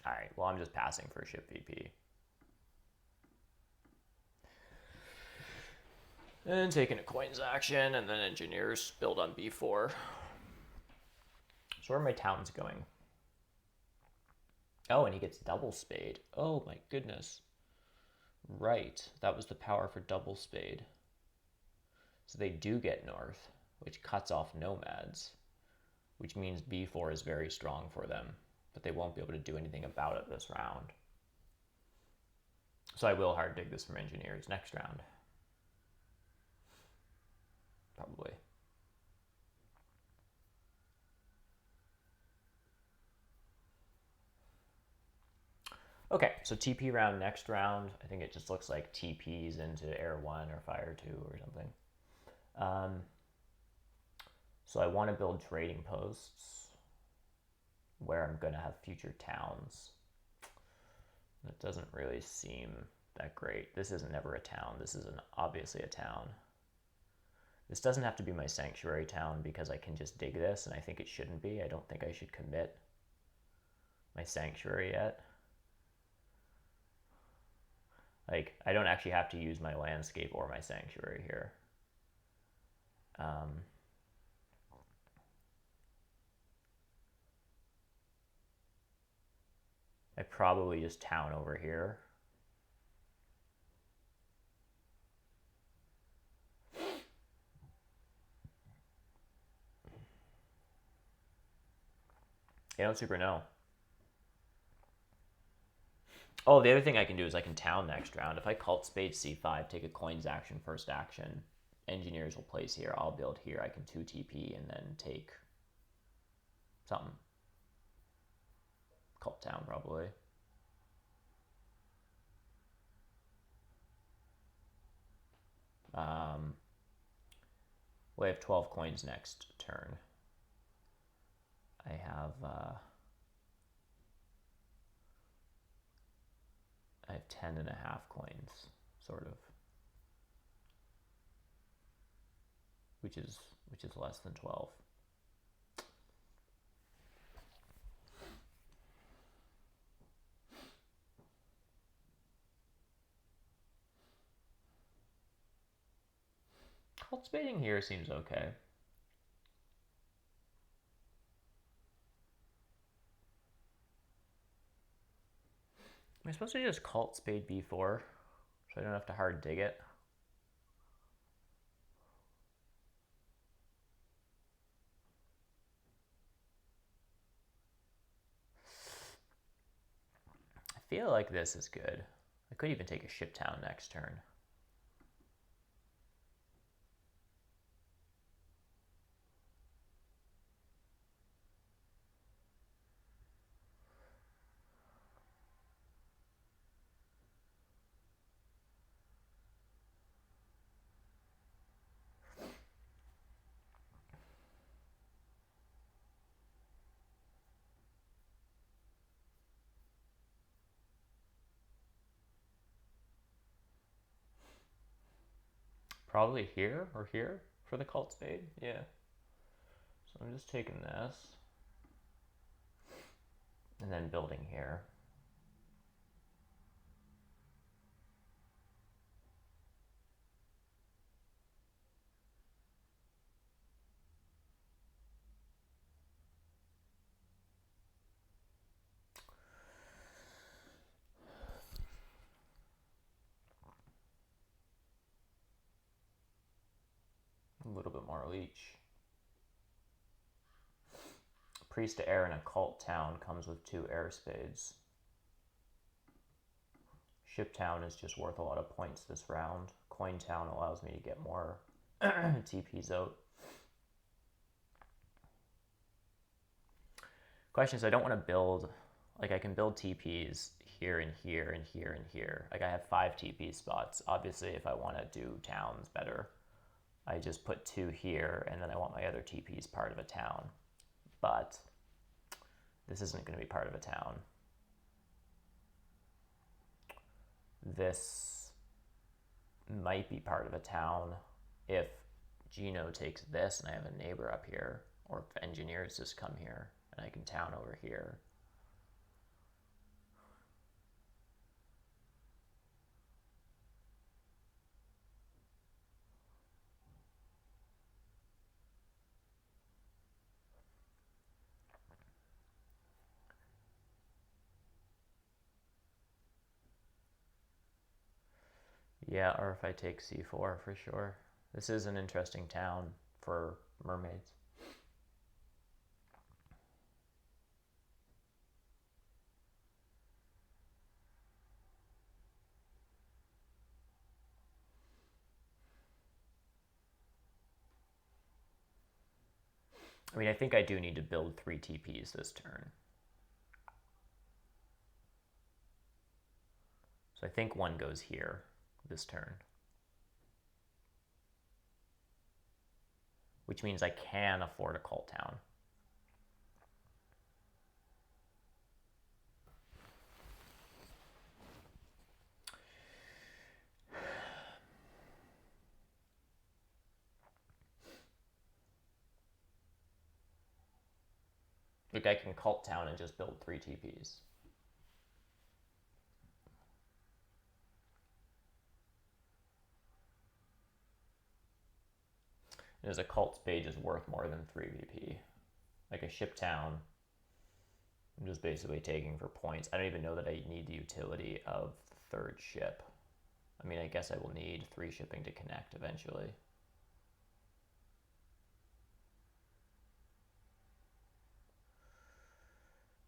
All right, well, I'm just passing for ship VP. And taking a coins action, and then engineers build on B4. So where are my towns going? Oh, and he gets double spade. Oh my goodness. Right, that was the power for double spade. So they do get north, which cuts off nomads, which means B4 is very strong for them, but they won't be able to do anything about it this round. So I will hard dig this from engineers next round. Probably. Okay, so TP round next round. I think it just looks like TPs into Air 1 or Fire 2 or something. So I want to build trading posts where I'm going to have future towns. That doesn't really seem that great. This is never a town. This is obviously a town. This doesn't have to be my sanctuary town because I can just dig this, and I think it shouldn't be. I don't think I should commit my sanctuary yet. Like, I don't actually have to use my landscape or my sanctuary here. I probably just town over here. I don't super know. Oh, the other thing I can do is I can town next round. If I cult spade C5, take a coins action, first action, engineers will place here. I'll build here. I can 2 TP and then take something. Cult town, probably. Well, I have 12 coins next turn. I have 10.5 coins, sort of, which is less than 12. Cult spading here seems okay. Am I supposed to just cult spade B4 so I don't have to hard dig it? I feel like this is good. I could even take a ship town next turn. Probably here or here for the cult spade. Yeah. So I'm just taking this and then building here. A little bit more leech. Priest to air in a cult town comes with 2 air spades. Ship town is just worth a lot of points this round. Coin town allows me to get more TPs out. Question is, I don't want to build, like I can build TPs here and here and here and here. Like I have 5 TP spots. Obviously, if I want to do towns better, I just put 2 here, and then I want my other TPs part of a town. But this isn't going to be part of a town. This might be part of a town if Geno takes this and I have a neighbor up here, or if engineers just come here and I can town over here. Yeah, or if I take c4 for sure. This is an interesting town for mermaids. I mean, I think I do need to build 3 TPs this turn. So I think one goes here this turn. Which means I can afford a cult town. Like I can cult town and just build 3 TPs. There's a cult page is worth more than 3 VP. Like a ship town, I'm just basically taking for points. I don't even know that I need the utility of the 3rd ship. I mean, I guess I will need 3 shipping to connect eventually.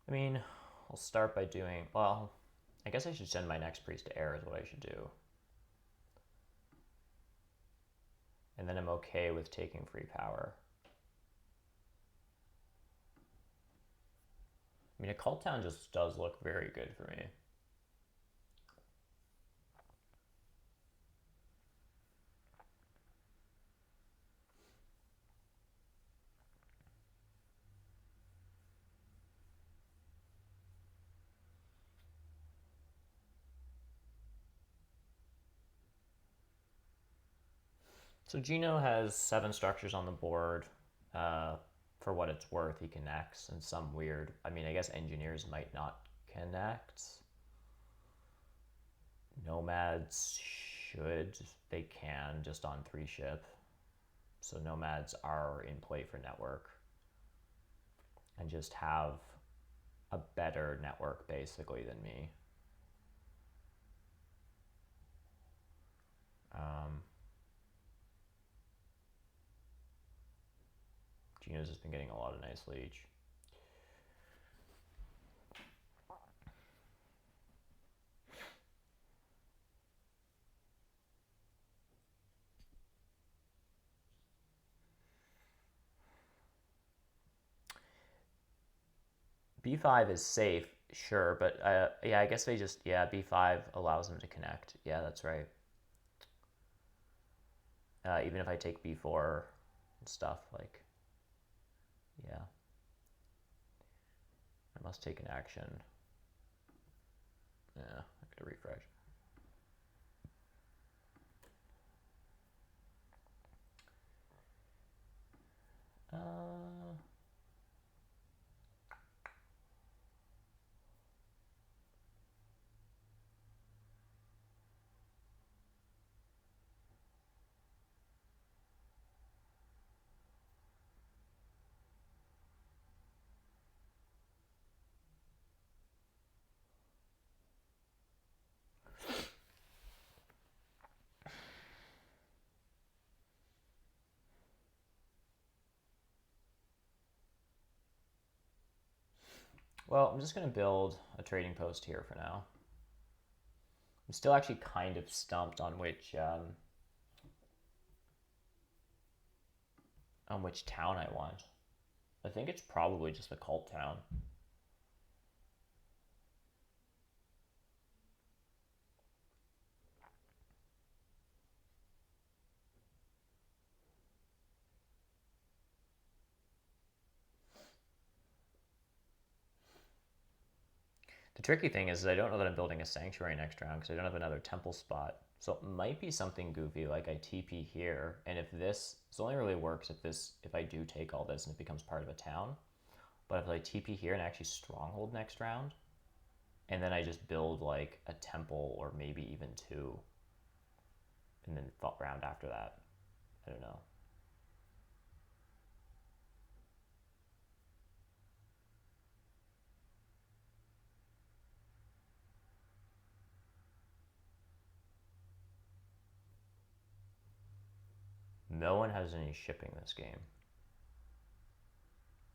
I mean, I'll start by doing, well, I guess I should send my next priest to air is what I should do. And then I'm okay with taking free power. I mean, a cult town just does look very good for me. So Geno has 7 structures on the board. For what it's worth, he connects, and some weird. I mean, I guess engineers might not connect. Nomads should. They can, just on 3 ship. So nomads are in play for network. And just have a better network, basically, than me. Geno's just been getting a lot of nice leech. B5 is safe, sure, but yeah, I guess they just, yeah, B5 allows them to connect. Yeah, that's right. Even if I take B4 and stuff, like, yeah. I must take an action. Yeah, I gotta refresh. Well, I'm just going to build a trading post here for now. I'm still actually kind of stumped on which town I want. I think it's probably just the cult town. The tricky thing is I don't know that I'm building a sanctuary next round because I don't have another temple spot. So it might be something goofy, like I TP here, and if this only really works if I do take all this and it becomes part of a town. But if I TP here and actually stronghold next round, and then I just build like a temple or maybe even two, and then round after that, I don't know. No one has any shipping this game.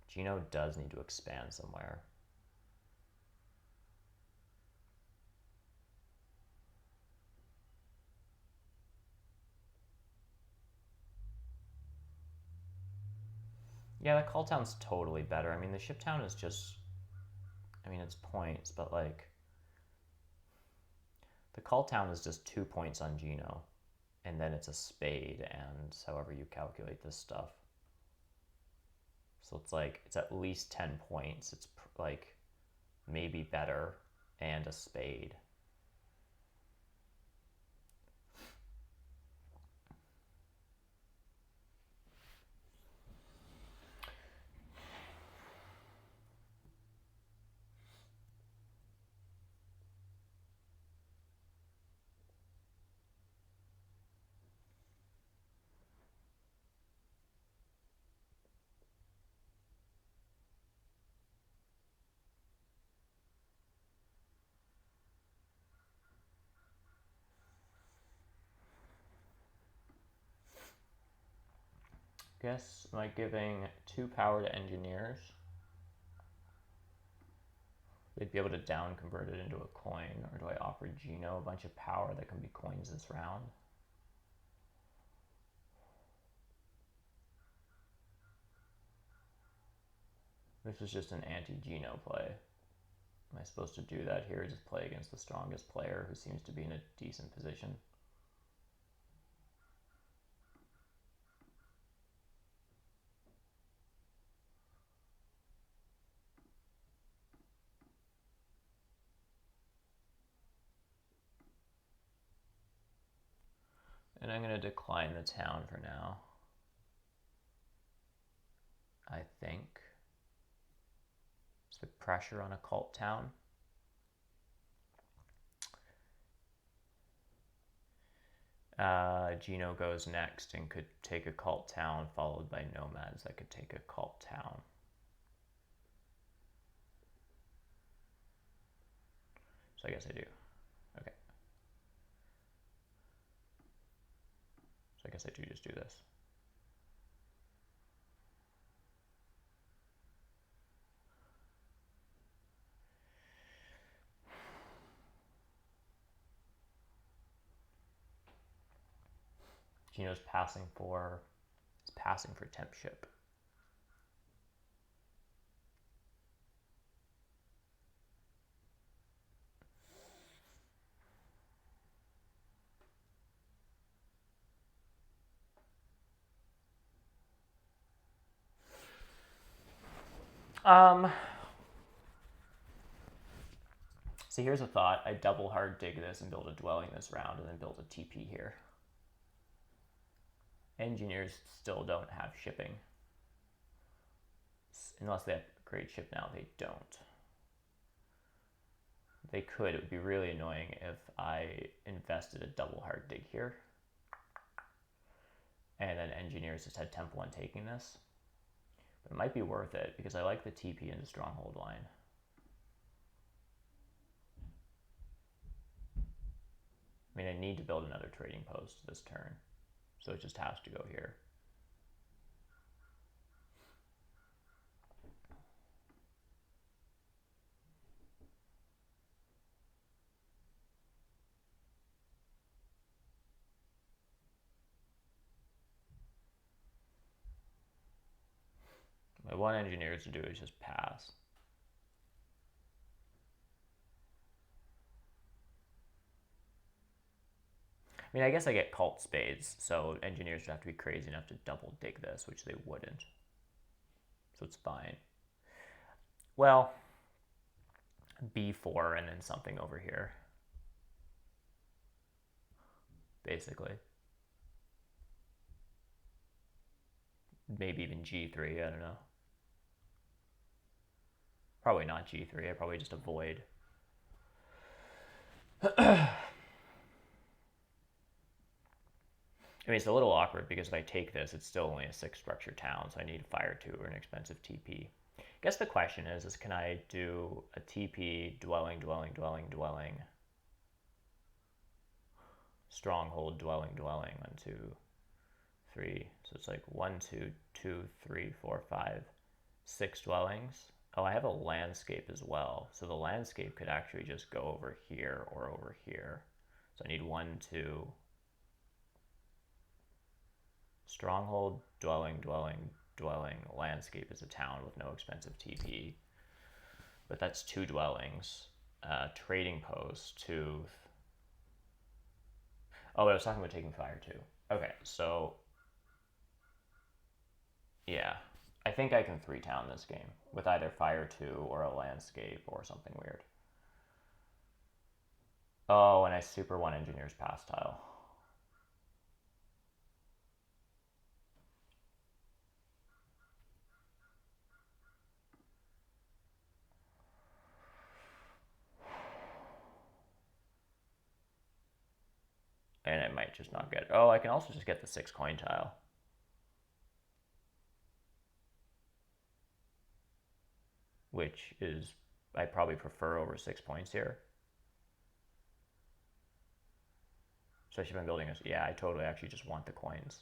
Gino does need to expand somewhere. Yeah, the call town's totally better. I mean, the ship town is just, I mean, it's points, but like, the call town is just 2 points on Gino, and then it's a spade, and however you calculate this stuff. So it's like, it's at least 10 points. It's like maybe better, and a spade. Guess, am I giving 2 power to engineers? They'd be able to down convert it into a coin, or do I offer Gino a bunch of power that can be coins this round? This is just an anti-Gino play. Am I supposed to do that here? Just play against the strongest player who seems to be in a decent position? And I'm going to decline the town for now. I think. Just put pressure on a cult town. Gino goes next and could take a cult town, followed by nomads that could take a cult town. So I guess I do. Okay. So I guess I do just do this. Gino's passing for temp ship. So here's a thought. I double hard dig this and build a dwelling this round, and then build a TP here. Engineers still don't have shipping. Unless they have a great ship now, they don't. They could. It would be really annoying if I invested a double hard dig here, and then engineers just had temp 1 taking this. But it might be worth it, because I like the TP into stronghold line. I mean, I need to build another trading post this turn, so it just has to go here. What I want engineers to do is just pass. I mean, I guess I get cult spades, so engineers would have to be crazy enough to double dig this, which they wouldn't. So it's fine. Well, B4 and then something over here. basically. Maybe even G3, I don't know. Probably not G3, I probably just avoid. I mean, it's a little awkward because if I take this, it's still only a 6 structure town, so I need Fire 2 or an expensive TP. I guess the question is can I do a TP, dwelling, dwelling, dwelling, dwelling, stronghold, dwelling, dwelling, 1, 2, 3. So it's like 1, 2, 2, 3, 4, 5, 6 dwellings. Oh, I have a landscape as well. So the landscape could actually just go over here or over here. So I need 1, 2, stronghold, dwelling, dwelling, dwelling. Landscape is a town with no expensive TP. But that's 2 dwellings. Trading post, 2. Oh, I was talking about taking Fire 2. Okay, so yeah. I think I can 3-town this game with either Fire 2 or a landscape or something weird. Oh, and I super want Engineer's Pass tile. And I might just not get it. Oh, I can also just get the 6 coin tile. Which is, I probably prefer over 6 points here. Especially if I'm building this. Yeah, I totally actually just want the coins.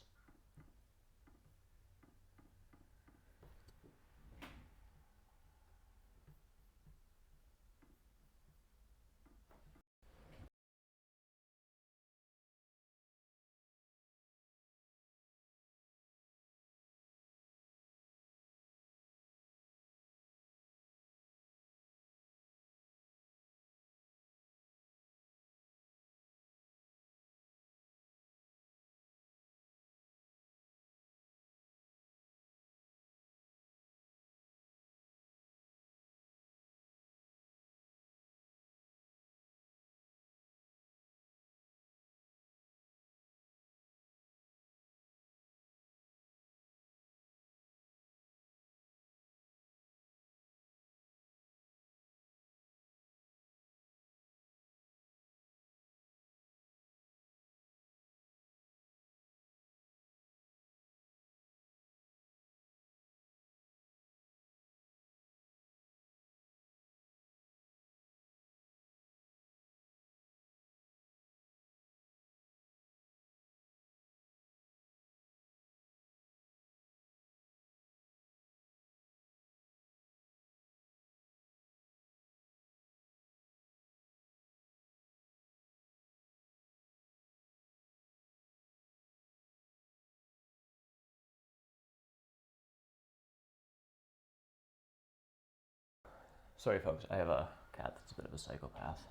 Sorry, folks. I have a cat that's a bit of a psychopath.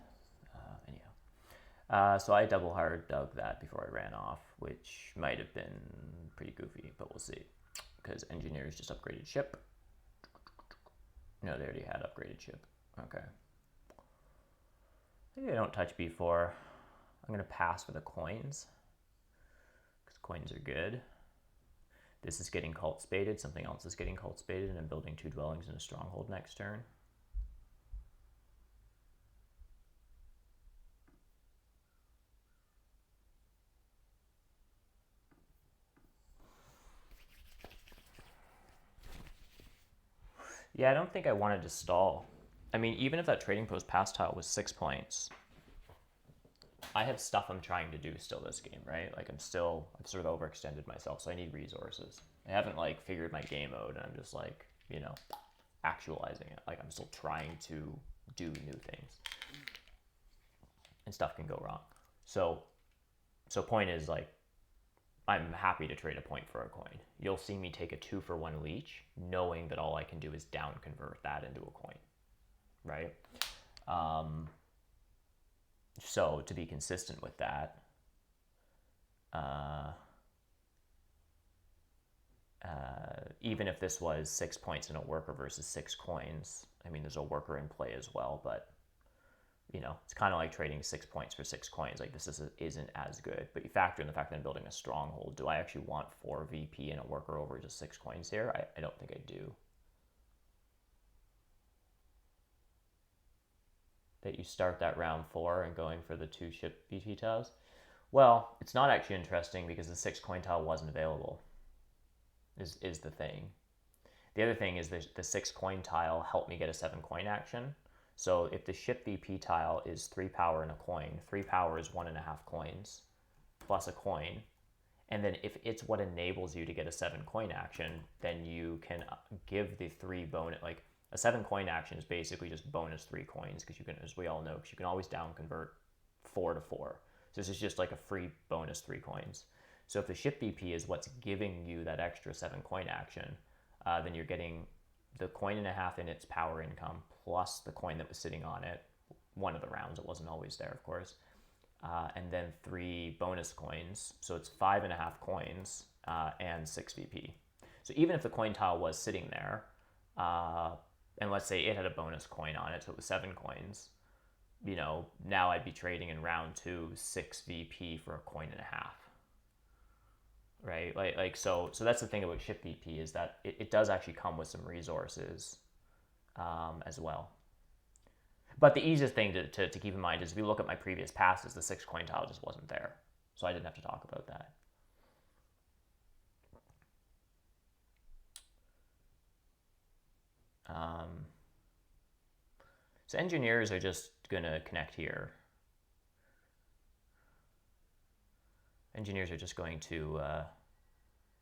Anyhow. So I double hard dug that before I ran off, which might have been pretty goofy, but we'll see. Because engineers just upgraded ship. No, they already had upgraded ship. Okay. Maybe I don't touch B4. I'm going to pass for the coins. Because coins are good. This is getting cult spaded. Something else is getting cult spaded, and I'm building 2 dwellings and a stronghold next turn. Yeah, I don't think I wanted to stall. I mean, even if that trading post pass tile was 6 points, I have stuff I'm trying to do still this game, right? Like I've sort of overextended myself, so I need resources. I haven't like figured my game mode, and I'm just like, you know, actualizing it. Like I'm still trying to do new things, and stuff can go wrong. So point is like, I'm happy to trade a point for a coin. You'll see me take a 2-for-1 leech, knowing that all I can do is down convert that into a coin, right? So to be consistent with that, even if this was 6 points in a worker versus 6 coins, I mean, there's a worker in play as well, but You know, it's kind of like trading 6 points for 6 coins. Like this isn't as good. But you factor in the fact that I'm building a stronghold. Do I actually want 4 VP and a worker over just 6 coins here? I don't think I do. That you start that round 4 and going for the 2 ship VP tiles? Well, it's not actually interesting because the 6 coin tile wasn't available, is the thing. The other thing is the 6 coin tile helped me get a 7 coin action. So if the ship VP tile is 3 power and a coin, 3 power is 1.5 coins plus a coin. And then if it's what enables you to get a 7 coin action, then you can give the 3 bonus, like a 7 coin action is basically just bonus 3 coins because you can, as we all know, because you can always down convert 4 to 4. So this is just like a free bonus 3 coins. So if the ship VP is what's giving you that extra 7 coin action, then you're getting the 1.5 in its power income plus the coin that was sitting on it. One of the rounds, it wasn't always there, of course. And then 3 bonus coins. So it's 5.5 coins and 6 VP. So even if the coin tile was sitting there, and let's say it had a bonus coin on it, so it was 7 coins, you know, now I'd be trading in round 2 6 VP for 1.5 coins. Right? So that's the thing about ship VP is that it does actually come with some resources as well. But the easiest thing to keep in mind is if you look at my previous passes, the 6 coin tile just wasn't there. So I didn't have to talk about that. So engineers are just going to connect here. Engineers are just going to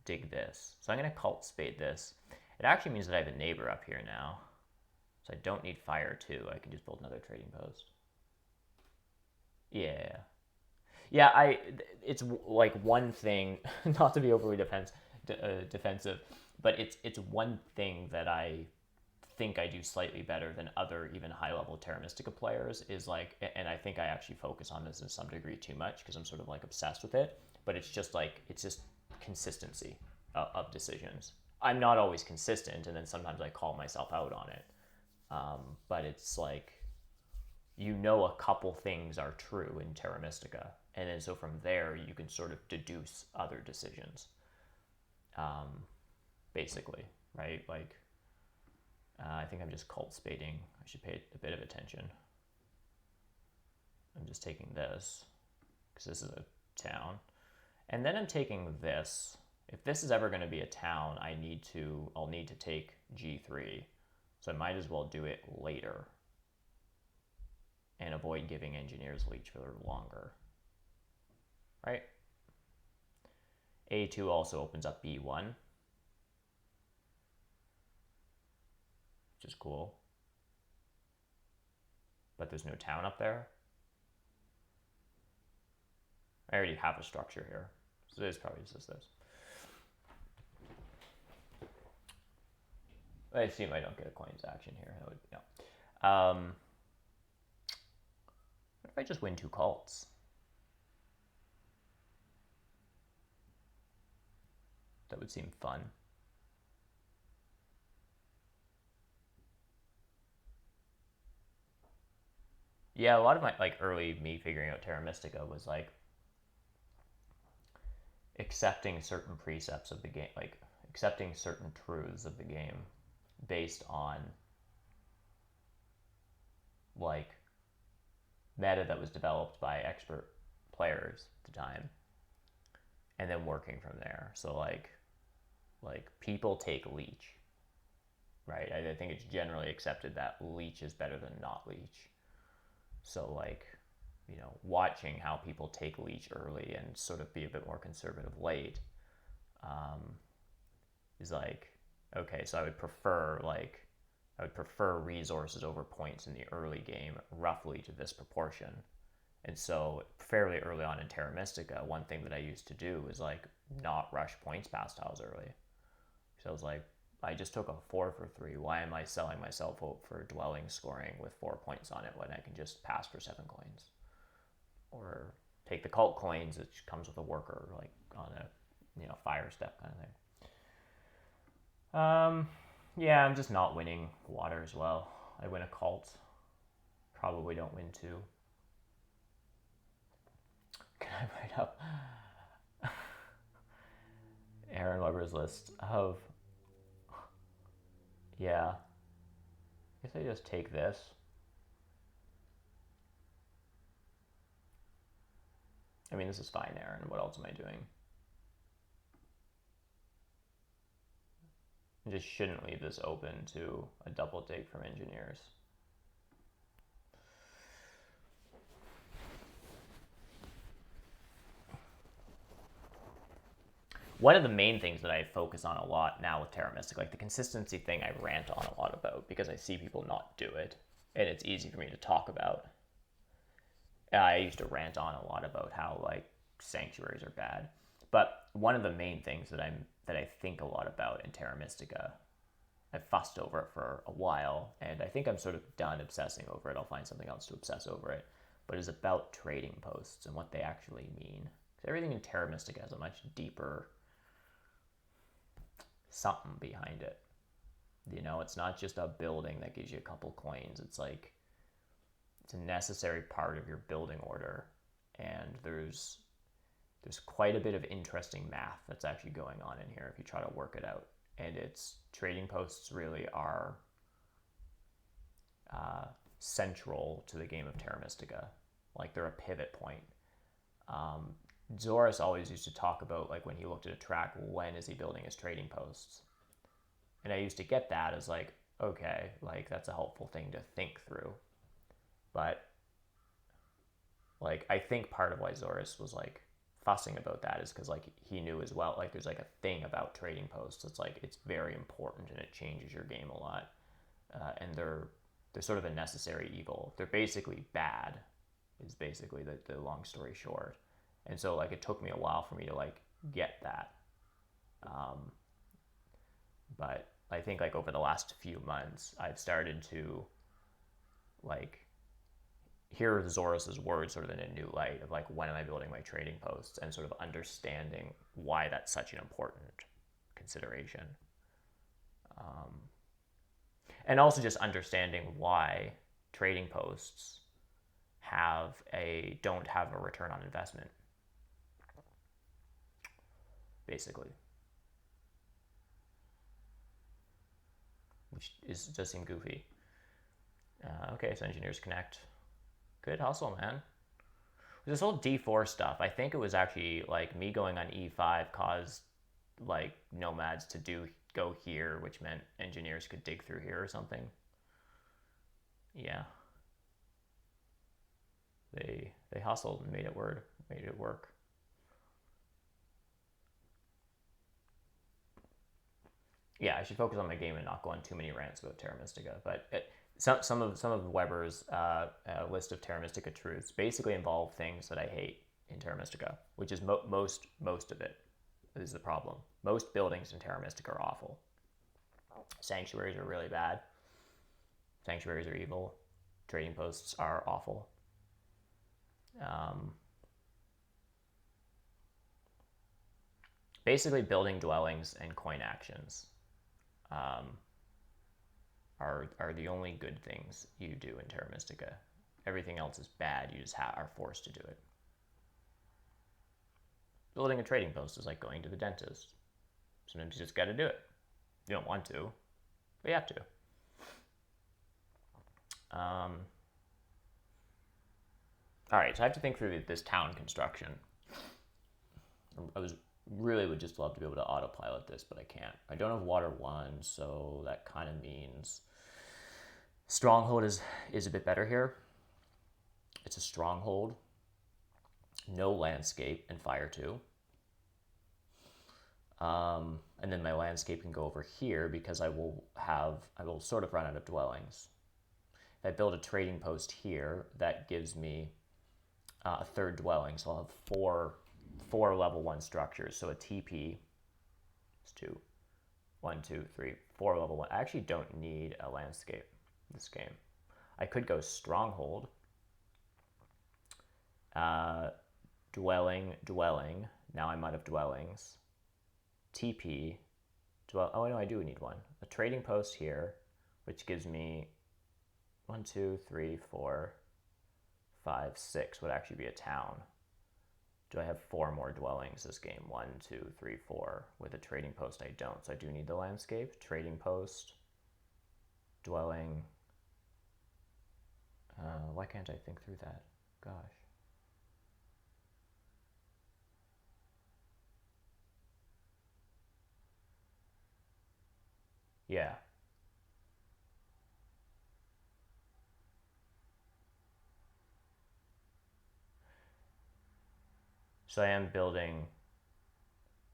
dig this. So I'm going to cult spade this. It actually means that I have a neighbor up here now. So I don't need fire too. I can just build another trading post. Yeah. Yeah, it's like one thing, not to be overly defensive, but it's one thing that I think I do slightly better than other even high-level Terra Mystica players is like, and I think I actually focus on this in some degree too much because I'm sort of like obsessed with it, but it's just consistency of decisions. I'm not always consistent, and then sometimes I call myself out on it. But it's like, you know, a couple things are true in Terra Mystica, and then so from there you can sort of deduce other decisions, basically, right? Like, I think I'm just cult spading. I should pay a bit of attention. I'm just taking this because this is a town, and then I'm taking this. If this is ever going to be a town, I'll need to take G3, so I might as well do it later and avoid giving engineers leech for longer, right? A2 also opens up B1, which is cool, but there's no town up there. I already have a structure here, so it's probably just this. I assume I don't get a coins action here. That would, no. What if I just win 2 cults? That would seem fun. Yeah, a lot of my early me figuring out Terra Mystica was like accepting certain precepts of the game, like accepting certain truths of the game based on like meta that was developed by expert players at the time, and then working from there. So like people take leech, right? I think it's generally accepted that leech is better than not leech. So like, you know, watching how people take leech early and sort of be a bit more conservative late is like, okay, so I would prefer resources over points in the early game roughly to this proportion. And so fairly early on in Terra Mystica, one thing that I used to do was like not rush points past tiles early. So I was like, I just took a 4 for 3. Why am I selling myself out for dwelling scoring with 4 points on it when I can just pass for 7 coins? Or take the cult coins, which comes with a worker, like on a, you know, fire step kind of thing. Yeah, I'm just not winning water as well. I win a cult. probably don't win two. Can I write up Aaron Weber's list of... Yeah. I guess I just take this. I mean, this is fine, Aaron. What else am I doing? I just shouldn't leave this open to a double dig from engineers. One of the main things that I focus on a lot now with Terra Mystica, like the consistency thing, I rant on a lot about because I see people not do it, and it's easy for me to talk about. I used to rant on a lot about how like sanctuaries are bad, but one of the main things that I think a lot about in Terra Mystica, I've fussed over it for a while, and I think I'm sort of done obsessing over it. I'll find something else to obsess over it, but it's about trading posts and what they actually mean. Because everything in Terra Mystica has a much deeper something behind it. You know, it's not just a building that gives you a couple coins. It's like, it's a necessary part of your building order, and there's quite a bit of interesting math that's actually going on in here if you try to work it out. And it's trading posts really are central to the game of Terra Mystica. Like they're a pivot point. Zoris always used to talk about like when he looked at a track, when is he building his trading posts? And I used to get that as like, okay, like that's a helpful thing to think through. But like I think part of why Zoris was like fussing about that is because like he knew as well, like there's like a thing about trading posts. It's like it's very important and it changes your game a lot. And they're sort of a necessary evil. They're basically bad, is basically the long story short. And so like it took me a while for me to like get that. But I think like over the last few months, I've started to like hear Zoris's words sort of in a new light of like, when am I building my trading posts, and sort of understanding why that's such an important consideration. And also just understanding why trading posts don't have a return on investment, basically. Which does seem goofy. Okay, so engineers connect. Good hustle, man. This whole D4 stuff, I think it was actually like me going on E5 caused like nomads to go here, which meant engineers could dig through here or something. Yeah. They hustled and made it work. Yeah, I should focus on my game and not go on too many rants about Terra Mystica. But some of Weber's list of Terra Mystica truths basically involve things that I hate in Terra Mystica, which is most of it is the problem. Most buildings in Terra Mystica are awful. Sanctuaries are really bad. Sanctuaries are evil. Trading posts are awful. Basically, building dwellings and coin actions are the only good things you do in Terra Mystica. Everything else is bad. You just are forced to do it. Building a trading post is like going to the dentist. Sometimes you just got to do it. You don't want to, but you have to. All right, so I have to think through this town construction. Would just love to be able to autopilot this, but I can't. I don't have water 1, so that kind of means stronghold is a bit better here. It's a stronghold, no landscape, and fire 2. And then my landscape can go over here because I will sort of run out of dwellings. If I build a trading post here, that gives me a third dwelling, so I'll have four level 1 structures. So a TP is 2, 1, 2, 3, 4 level 1. I actually don't need a landscape in this game. I could go stronghold, dwelling. Now I'm out of dwellings. TP, oh no, I do need one. A trading post here, which gives me, 1, 2, 3, 4, 5, 6 would actually be a town. Do I have 4 more dwellings this game? 1, 2, 3, 4. With a trading post, I don't. So I do need the landscape. Trading post, dwelling. Why can't I think through that? Gosh. Yeah. So I am building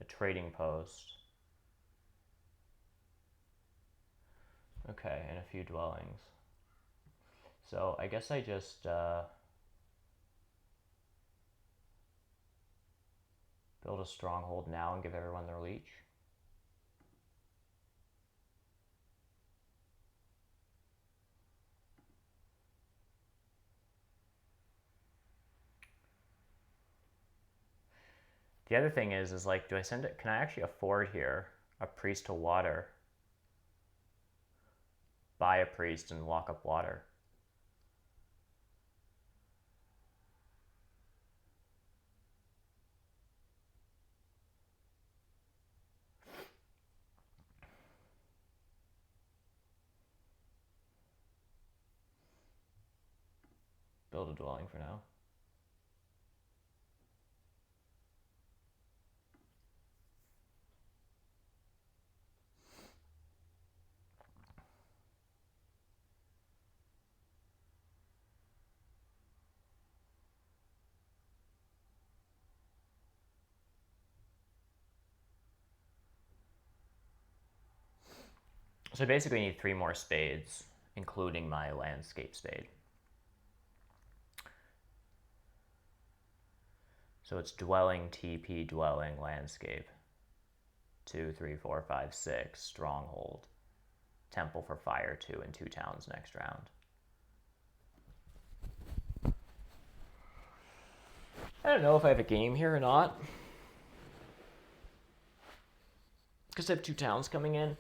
a trading post. Okay, and a few dwellings. So I guess I just build a stronghold now and give everyone their leech. The other thing is like, do I send it? Can I actually afford here a priest to water? Buy a priest and lock up water. Build a dwelling for now. So I basically need 3 more spades, including my landscape spade. So it's dwelling, TP, dwelling, landscape. 2, 3, 4, 5, 6, stronghold. Temple for fire 2 and 2 towns next round. I don't know if I have a game here or not. Because I have 2 towns coming in.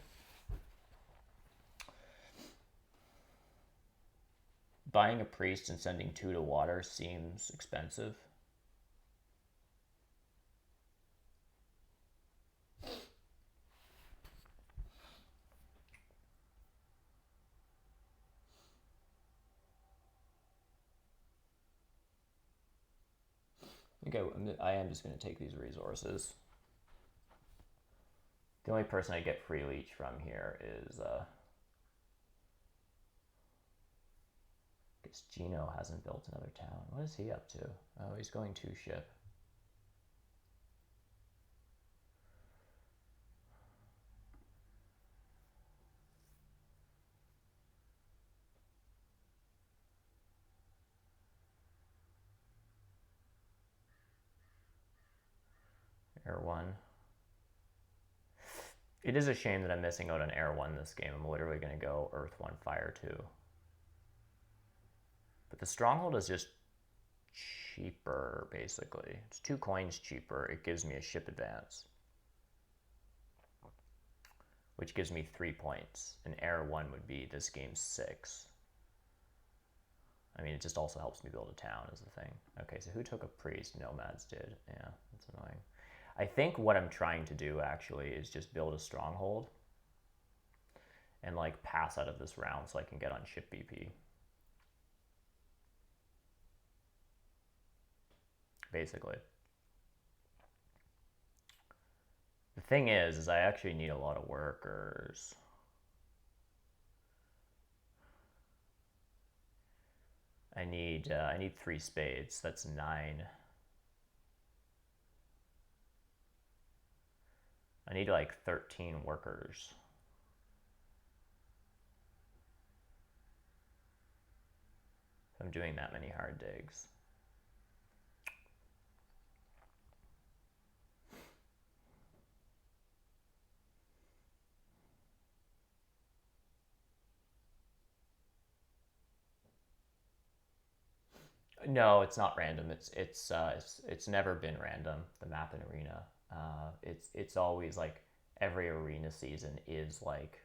Buying a priest and sending 2 to water seems expensive. Okay, I am just going to take these resources. The only person I get free leech from here is guess Gino hasn't built another town. What is he up to? Oh, he's going 2 ship. Air 1. It is a shame that I'm missing out on Air 1 this game. I'm literally going to go Earth 1, Fire 2. But the Stronghold is just cheaper, basically. It's 2 coins cheaper. It gives me a ship advance, which gives me 3 points. And Air 1 would be this game's 6. I mean, it just also helps me build a town is the thing. Okay, so who took a priest? Nomads did. Yeah, that's annoying. I think what I'm trying to do actually is just build a stronghold and like pass out of this round so I can get on ship BP. Basically. The thing is I actually need a lot of workers. I need 3 spades. That's 9. I need like 13 workers. If I'm doing that many hard digs. No, it's not random. It's never been random. The map and arena. It's always like every arena season is like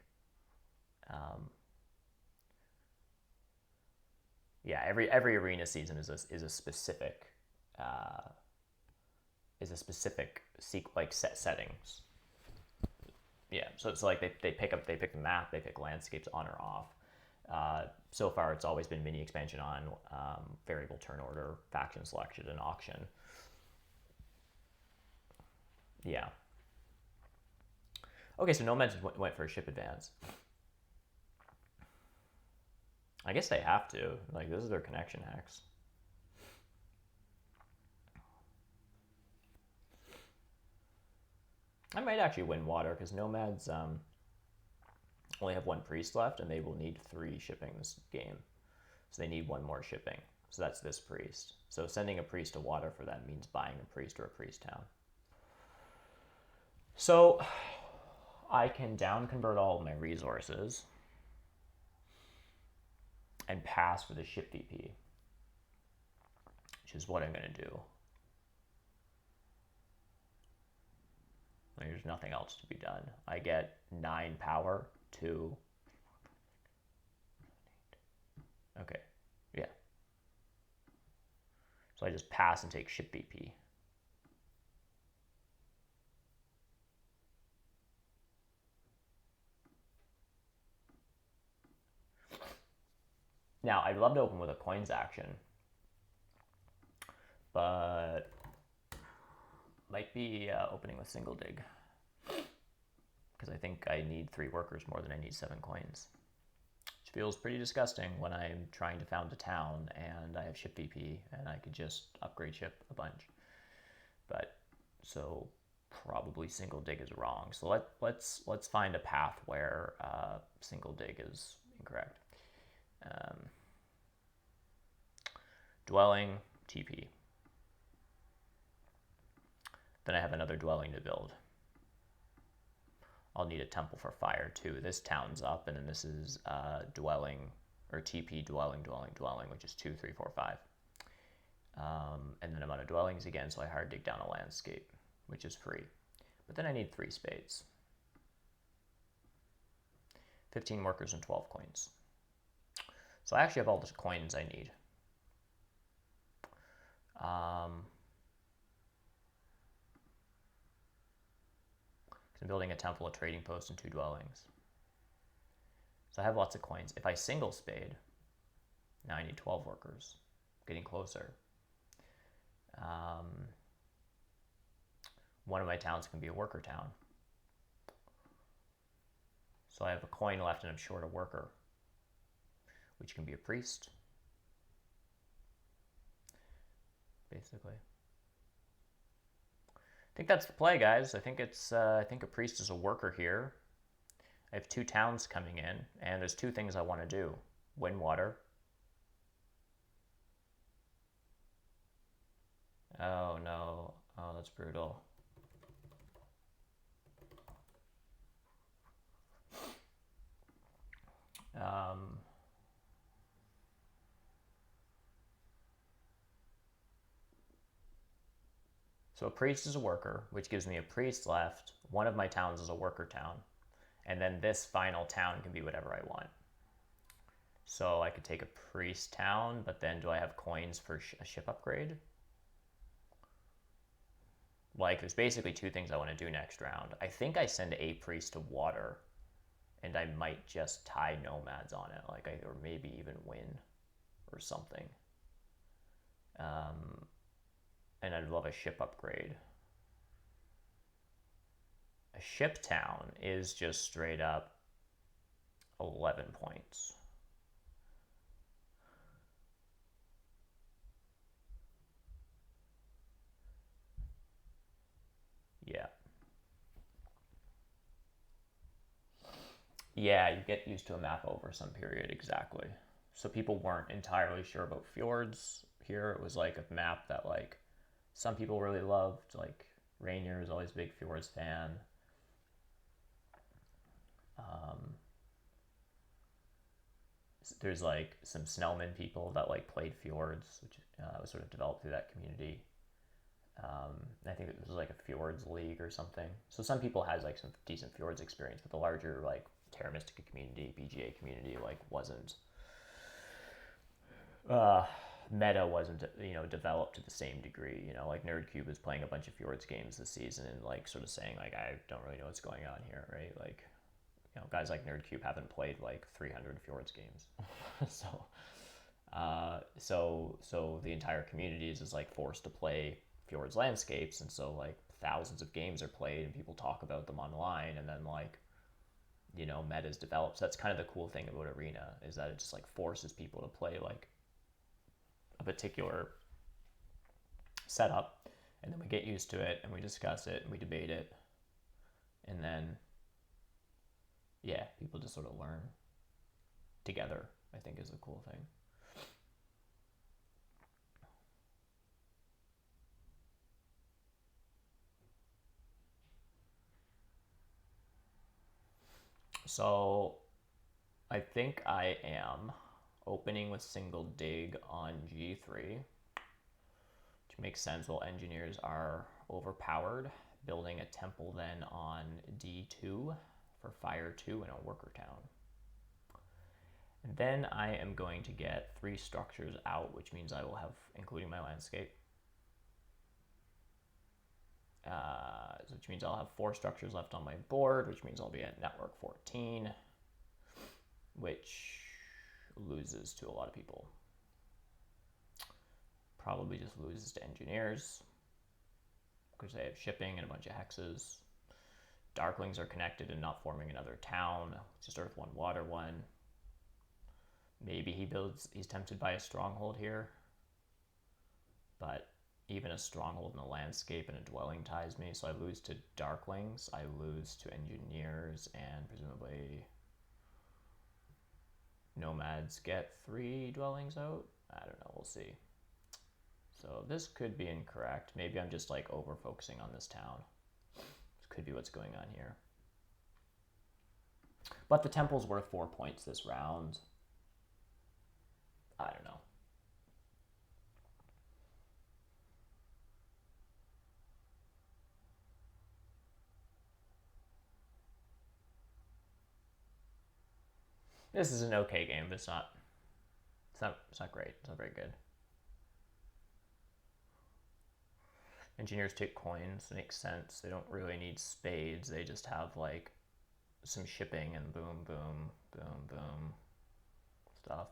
Yeah, every arena season is a specific like set settings. Yeah, so it's like they pick the map, they pick landscapes on or off. So far, it's always been mini expansion on, variable turn order, faction selection, and auction. Yeah. Okay, so Nomads went for a ship advance. I guess they have to. Like, this is their connection hex. I might actually win water because Nomads only have one priest left, and they will need 3 shipping this game. So they need 1 more shipping. So that's this priest. So sending a priest to water for them means buying a priest or a priest town. So I can down convert all of my resources and pass for the ship VP, which is what I'm going to do. There's nothing else to be done. I get 9 power, 2. Okay, yeah. So I just pass and take ship VP. Now, I'd love to open with a coins action, but might be opening with single dig, because I think I need 3 workers more than I need 7 coins, which feels pretty disgusting when I'm trying to found a town and I have ship VP and I could just upgrade ship a bunch. But so probably single dig is wrong. So let's find a path where single dig is incorrect. Dwelling, TP. Then I have another dwelling to build. I'll need a temple for fire too. This town's up, and then this is dwelling, or TP dwelling, which is 2, 3, 4, 5. And then I'm out of dwellings again, so I hard dig down a landscape, which is free. But then I need 3 spades. 15 workers and 12 coins. So I actually have all the coins I need. I'm building a temple, a trading post, and 2 dwellings. So I have lots of coins. If I single spade, now I need 12 workers. Getting closer. One of my towns can be a worker town. So I have a coin left and I'm short a worker, which can be a priest, basically. I think that's the play, guys. I think I think a priest is a worker here. I have 2 towns coming in, and there's 2 things I want to do. Win water. Oh no. Oh, that's brutal. So a priest is a worker, which gives me a priest left. One of my towns is a worker town. And then this final town can be whatever I want. So I could take a priest town, but then do I have coins for a ship upgrade? Like, there's basically 2 things I want to do next round. I think I send a priest to water, and I might just tie nomads on it, like, or maybe even win or something. And I'd love a ship upgrade. A ship town is just straight up 11 points. Yeah. Yeah, you get used to a map over some period, exactly. So people weren't entirely sure about fjords here. It was like a map that, like, some people really loved. Like, Rainier is always a big fjords fan. There's like some Snellman people that like played fjords, which was sort of developed through that community. I think it was like a fjords league or something. So some people had like some decent fjords experience, but the larger like Terra Mystica community, BGA community, like wasn't uh, meta wasn't developed to the same degree. Like Nerdcube is playing a bunch of Fjords games this season and like sort of saying like I don't really know what's going on here, right? Like guys like Nerdcube haven't played like 300 Fjords games, so the entire community is like forced to play Fjords landscapes, and so like thousands of games are played and people talk about them online, and then like metas develop. So that's kind of the cool thing about Arena, is that it just like forces people to play like a particular setup, and then we get used to it and we discuss it and we debate it, and then yeah, people just sort of learn together, I think, is a cool thing. So I think I am opening with single dig on G3, which makes sense. Well, engineers are overpowered. Building a temple then on D2 for fire 2 in a worker town. And then I am going to get 3 structures out, which means I will have, including my landscape, which means I'll have 4 structures left on my board, which means I'll be at network 14, which loses to a lot of people. Probably just loses to engineers because they have shipping and a bunch of hexes. Darklings are connected and not forming another town. It's just Earth 1, Water 1. Maybe he's tempted by a stronghold here. But even a stronghold in a landscape and a dwelling ties me. So I lose to Darklings, I lose to engineers, and presumably nomads get 3 dwellings out. I don't know, we'll see. So this could be incorrect. Maybe I'm just like over focusing on this town. This could be what's going on here. But the temple's worth 4 points this round. I don't know. This is an okay game, but it's not great. It's not very good. Engineers take coins, makes sense. They don't really need spades. They just have like some shipping and boom, boom, boom, boom stuff.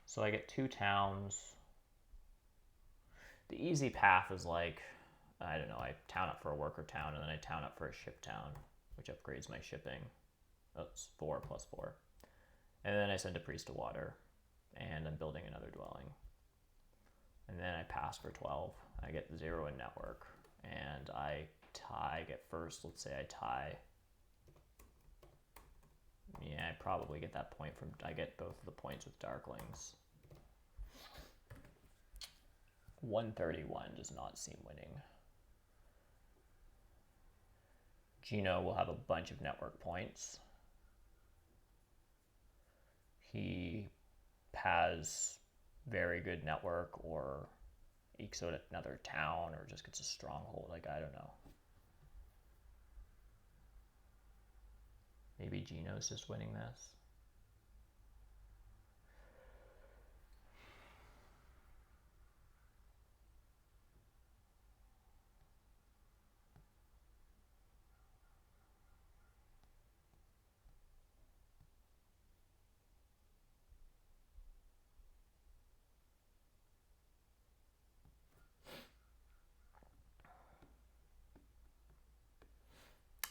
So I get 2 towns. The easy path is like, I don't know, I town up for a worker town and then I town up for a ship town, which upgrades my shipping. That's 4 plus 4. And then I send a priest to water and I'm building another dwelling. And then I pass for 12. I get 0 in network and I get first. Let's say I tie. Yeah, I probably get that point from, I get both of the points with Darklings. 131 does not seem winning. Gino will have a bunch of network points. He has very good network or ekes out another town or just gets a stronghold. Like, I don't know. Maybe Gino's just winning this.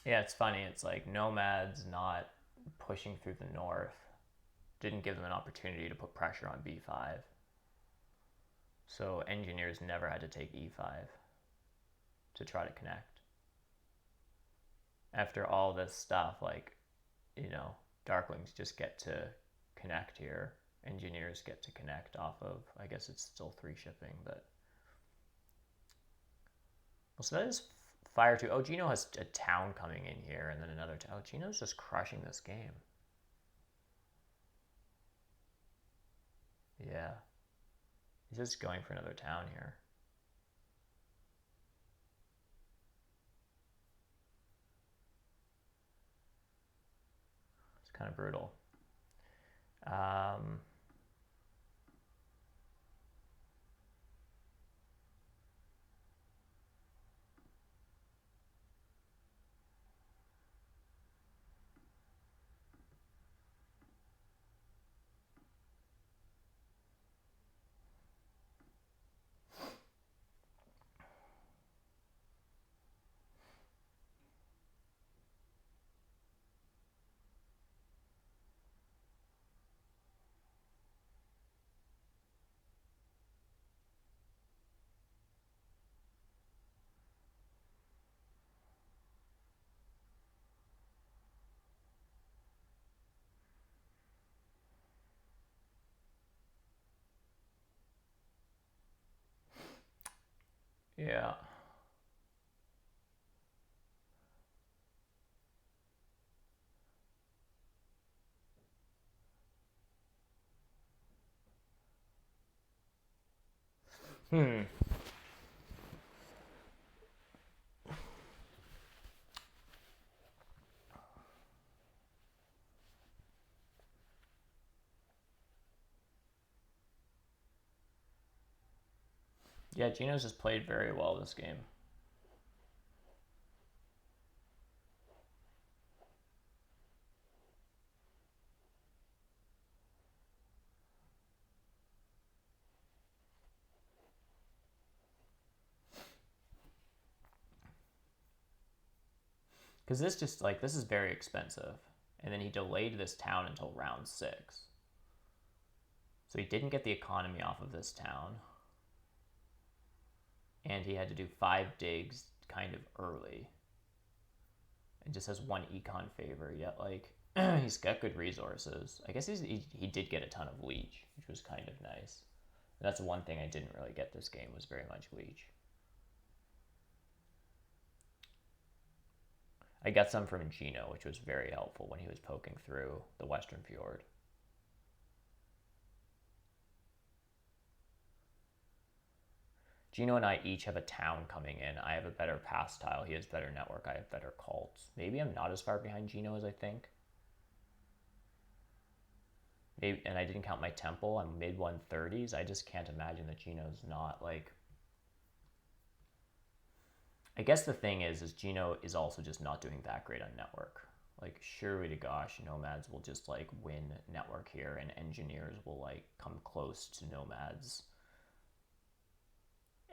Yeah, it's funny. It's like nomads not pushing through the north didn't give them an opportunity to put pressure on b5. So engineers never had to take e5 to try to connect. After all this stuff, like, Darklings just get to connect here. Engineers get to connect off of, I guess it's still 3 shipping, but... Well, so that is fire 2. Oh, Gino has a town coming in here and then another town. Oh, Gino's just crushing this game. Yeah. He's just going for another town here. It's kind of brutal. Yeah. Yeah, Gino's just played very well this game. Because this just, like, this is very expensive. And then he delayed this town until round 6. So he didn't get the economy off of this town. And he had to do 5 digs kind of early. And just has 1 econ favor, yet, like, he's got good resources. I guess he did get a ton of leech, which was kind of nice. And that's one thing I didn't really get this game, was very much leech. I got some from Gino, which was very helpful when he was poking through the Western Fjord. Gino and I each have a town coming in. I have a better pass tile. He has better network. I have better cults. Maybe I'm not as far behind Gino as I think. Maybe, and I didn't count my temple. I'm mid 130s. I just can't imagine that Gino's not, like... I guess the thing is Gino is also just not doing that great on network. Like, surely to gosh, Nomads will just, like, win network here, and Engineers will, like, come close to Nomads.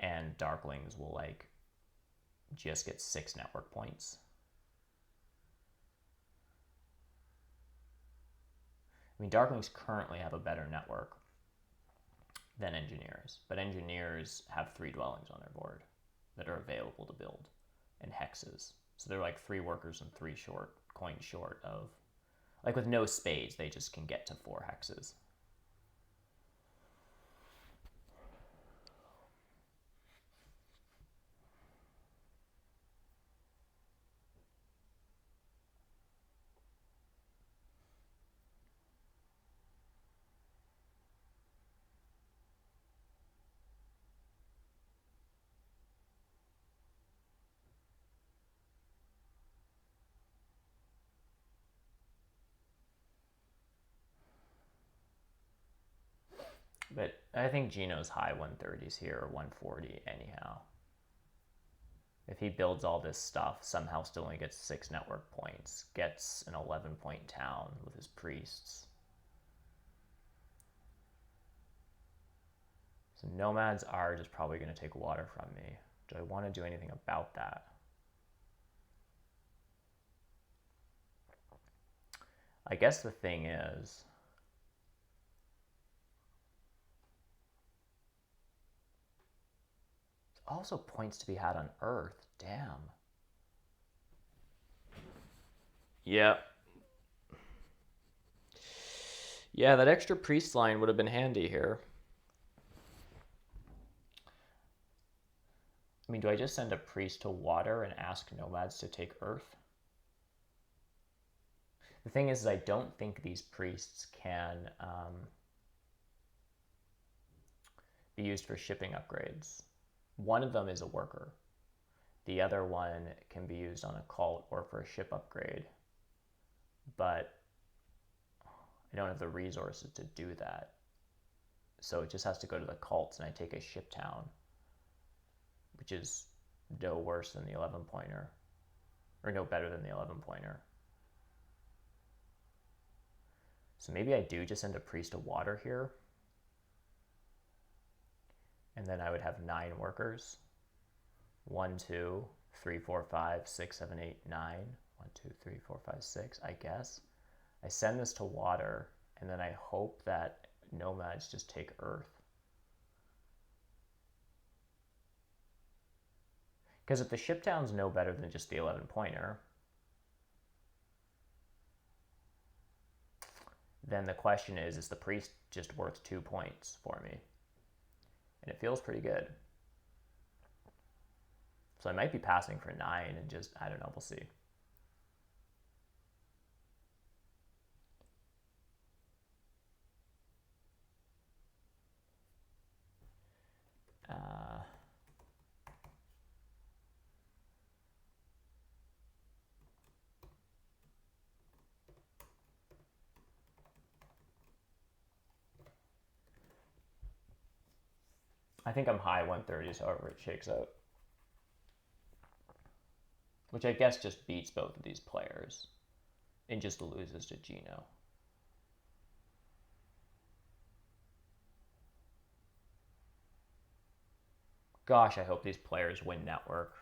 And Darklings will, like, just get 6 network points. I mean, Darklings currently have a better network than Engineers, but Engineers have 3 dwellings on their board that are available to build, and hexes. So they're like 3 workers and 3 coins short of, like, with no spades, they just can get to 4 hexes. But I think Gino's high 130s here, or 140 anyhow. If he builds all this stuff, somehow still only gets 6 network points, gets an 11-point town with his priests. So Nomads are just probably going to take water from me. Do I want to do anything about that? I guess the thing is, also points to be had on Earth. Damn. Yep. Yeah, that extra priest line would have been handy here. I mean, do I just send a priest to water and ask Nomads to take Earth? The thing is I don't think these priests can... be used for shipping upgrades. One of them is a worker. The other one can be used on a cult or for a ship upgrade. But I don't have the resources to do that. So it just has to go to the cults, and I take a ship town, which is no worse than the 11 pointer, or no better than the 11 pointer. So maybe I do just send a priest of water here, and then I would have 9 workers. 1, 2, 3, 4, 5, 6, 7, 8, 9. 1, 2, 3, 4, 5, 6, I guess. I send this to water, and then I hope that nomads just take earth. Because if the ship town's no better than just the 11 pointer, then the question is the priest just worth 2 points for me? And it feels pretty good. So I might be passing for 9 and just, I don't know, we'll see. I think I'm high 130s, however it shakes out. Which I guess just beats both of these players and just loses to Gino. Gosh, I hope these players win network.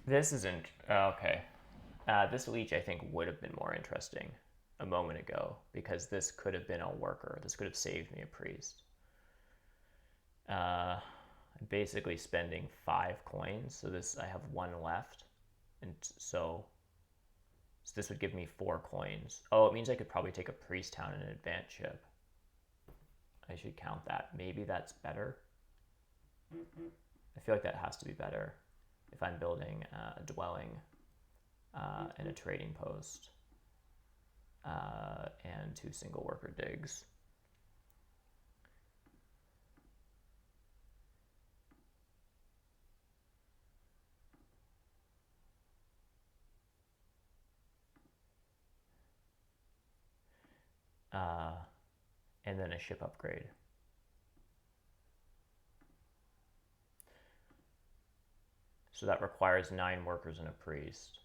This isn't okay. This leech I think would have been more interesting a moment ago, because this could have been a worker. This could have saved me a priest. I'm basically spending 5 coins, so this I have 1 left, and so this would give me 4 coins. Oh, it means I could probably take a priest town and an advanced ship. I should count that. Maybe that's better. I feel like that has to be better if I'm building a dwelling and a trading post and 2 single worker digs. And then a ship upgrade. So that requires 9 workers and a priest.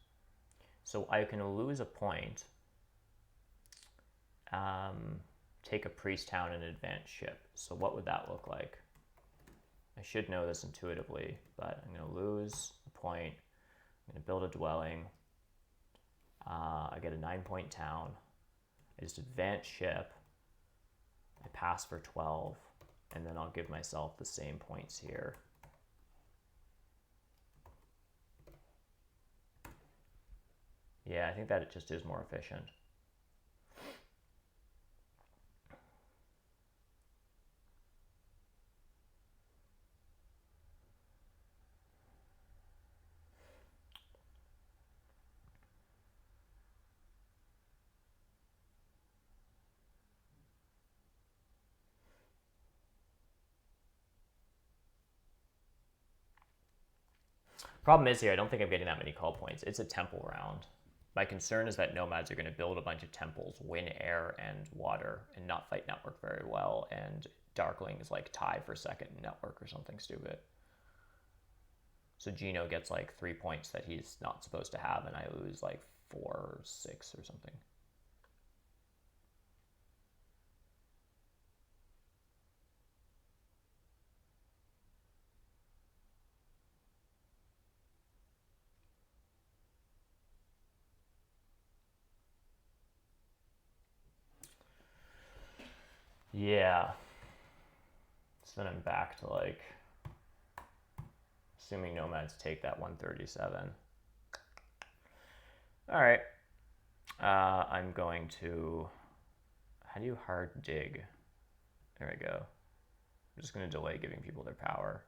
So I can lose a point, take a priest town and advanced ship. So what would that look like? I should know this intuitively, but I'm going to lose a point. I'm going to build a dwelling. I get a 9-point town. I just advance ship. I pass for 12, and then I'll give myself the same points here. Yeah, I think that it just is more efficient. Problem is here, I don't think I'm getting that many call points. It's a temple round. My concern is that nomads are going to build a bunch of temples, win air and water, and not fight network very well, and Darkling is like tied for second in network or something stupid. So Gino gets like 3 points that he's not supposed to have, and I lose like 4 or 6 or something. Yeah. So then I'm back to like, assuming nomads take that 137. All right. I'm going to, how do you hard dig? There we go. I'm just going to delay giving people their power.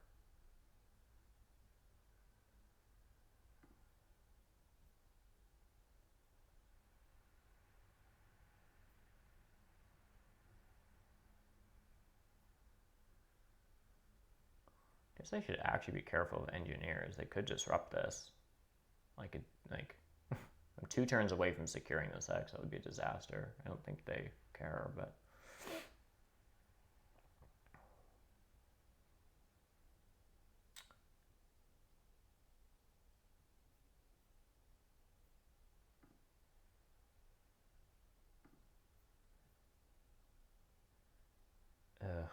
Guess I should actually be careful of engineers. They could disrupt this. Like, I'm 2 turns away from securing this X. That would be a disaster. I don't think they care, but. Ugh.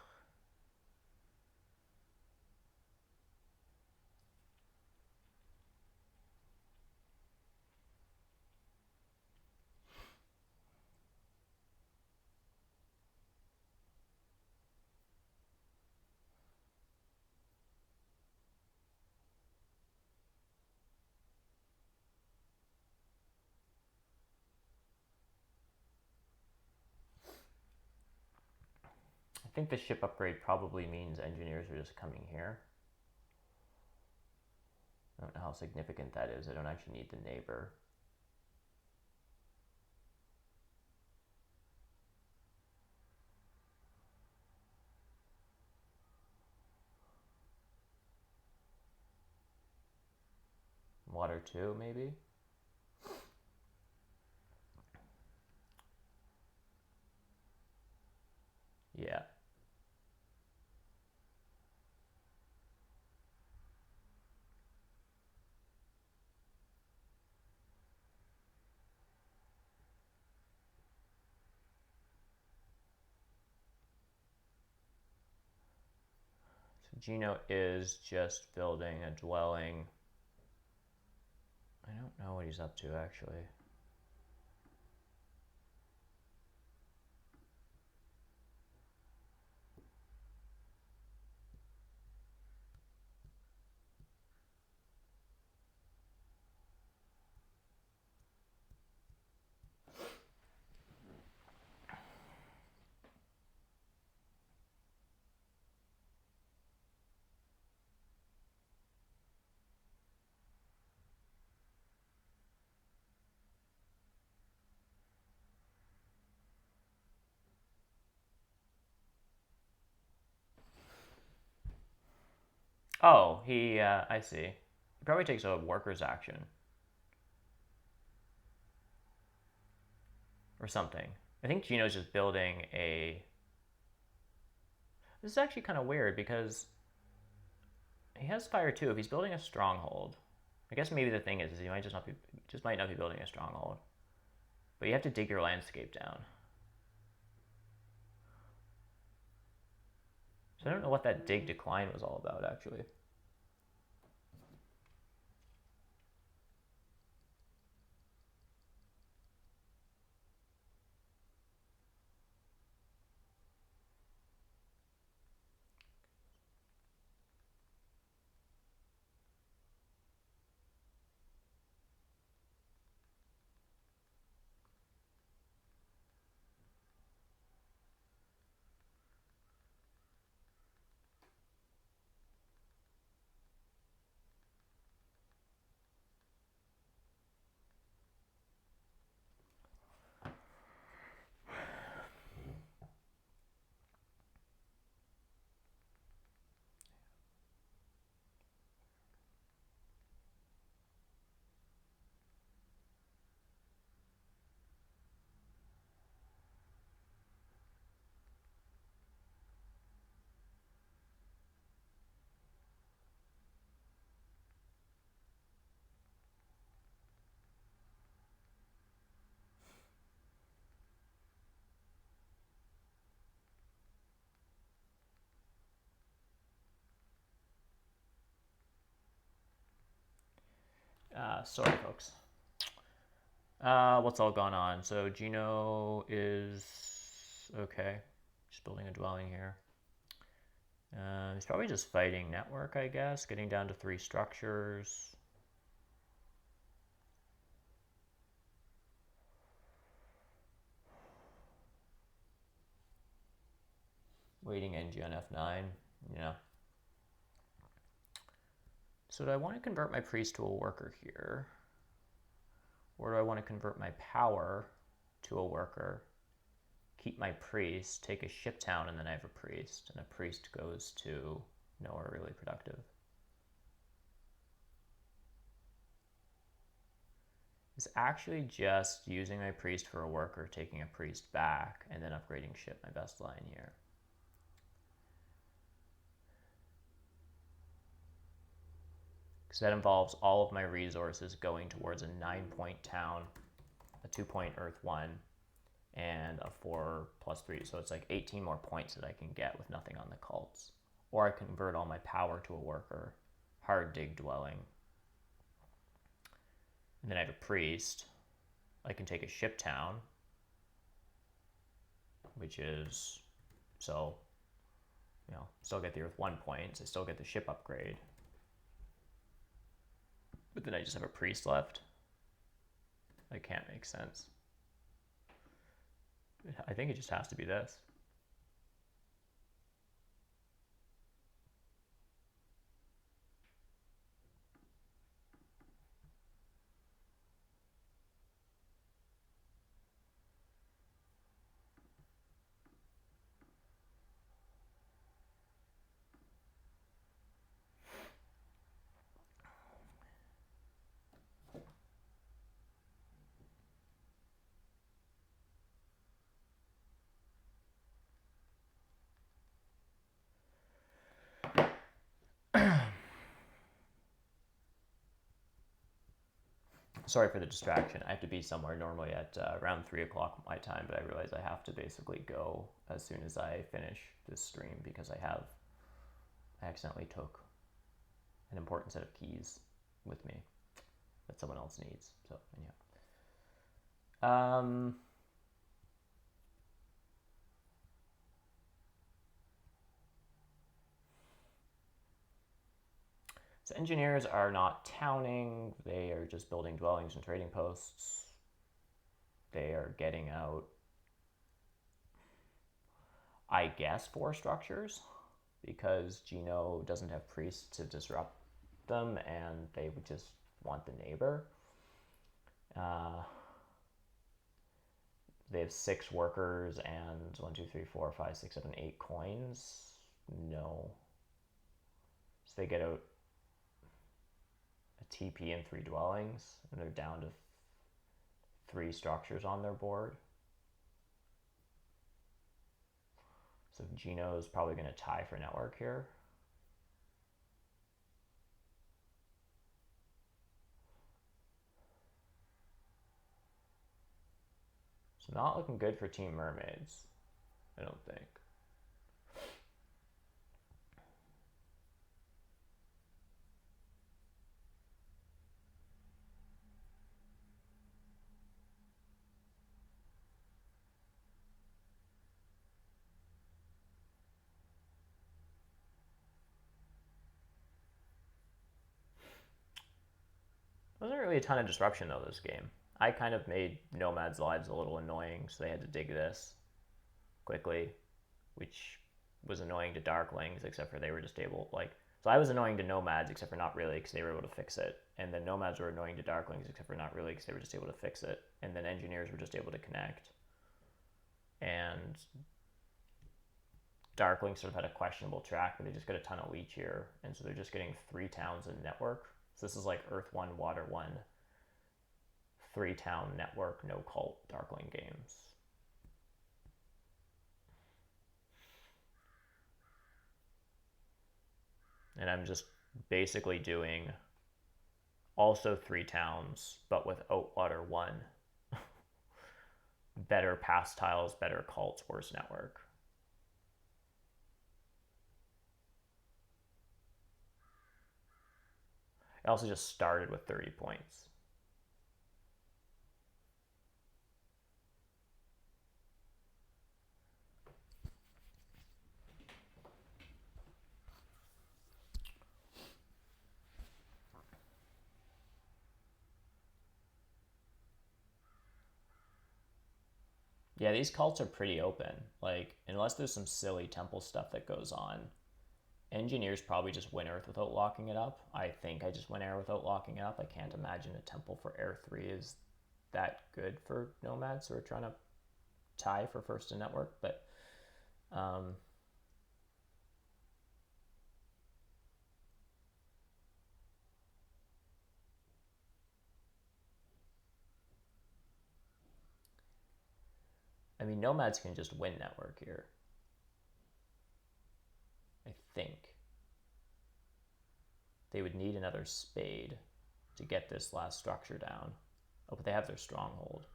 I think the ship upgrade probably means engineers are just coming here. I don't know how significant that is. I don't actually need the neighbor. Water 2, maybe? Yeah. So Gino is just building a dwelling. I don't know what he's up to, actually. Oh, I see. He probably takes a worker's action. Or something. I think Gino's just building a... This is actually kind of weird because he has fire too. If he's building a stronghold, I guess maybe the thing is he might might not be building a stronghold. But you have to dig your landscape down. So I don't know what that dig decline was all about, actually. Sorry, folks. What's all gone on? So Gino is okay. Just building a dwelling here. He's probably just fighting network, I guess, getting down to 3 structures. Waiting NG on F9, yeah. So do I want to convert my priest to a worker here? Or do I want to convert my power to a worker, keep my priest, take a ship town, and then I have a priest, and a priest goes to nowhere really productive? It's actually just using my priest for a worker, taking a priest back, and then upgrading ship my best line here. Because that involves all of my resources going towards a 9-point town, a 2-point Earth 1, and a 4+3. So it's like 18 more points that I can get with nothing on the cults. Or I convert all my power to a worker, hard dig dwelling. And then I have a priest. I can take a ship town, which is, so, you know, still get the Earth 1 points. I still get the ship upgrade. But then I just have a priest left. That can't make sense. I think it just has to be this. Sorry for the distraction. I have to be somewhere normally at around 3 o'clock my time, but I realize I have to basically go as soon as I finish this stream because I accidentally took an important set of keys with me that someone else needs. So anyhow. So engineers are not towning, they are just building dwellings and trading posts. They are getting out, I guess, 4 structures because Gino doesn't have priests to disrupt them and they would just want the neighbor. They have 6 workers and 1, 2, 3, 4, 5, 6, 7, 8 coins. No. So they get out a TP and 3 dwellings, and they're down to 3 structures on their board. So Gino's probably going to tie for network here. So not looking good for Team Mermaids, I don't think. Wasn't really a ton of disruption though this game. I kind of made Nomad's lives a little annoying, so they had to dig this quickly, which was annoying to Darklings, except for they were just able, like, so I was annoying to Nomads, except for not really, because they were able to fix it. And then Nomads were annoying to Darklings, except for not really, because they were just able to fix it. And then Engineers were just able to connect. And Darklings sort of had a questionable track, but they just got a ton of leech here. And so they're just getting 3 towns in network. So this is like Earth 1, Water 1, 3 town network, no cult Darkling games. And I'm just basically doing also 3 towns, but with Oatwater 1. Better pass tiles, better cults, worse network. I also just started with 30 points. Yeah, these cults are pretty open. Like, unless there's some silly temple stuff that goes on, engineers probably just win Earth without locking it up. I think I just win air without locking it up. I can't imagine a temple for air 3 is that good for nomads who are trying to tie for first in network. But um, I mean, nomads can just win network here. I think they would need another spade to get this last structure down. Oh, but they have their stronghold.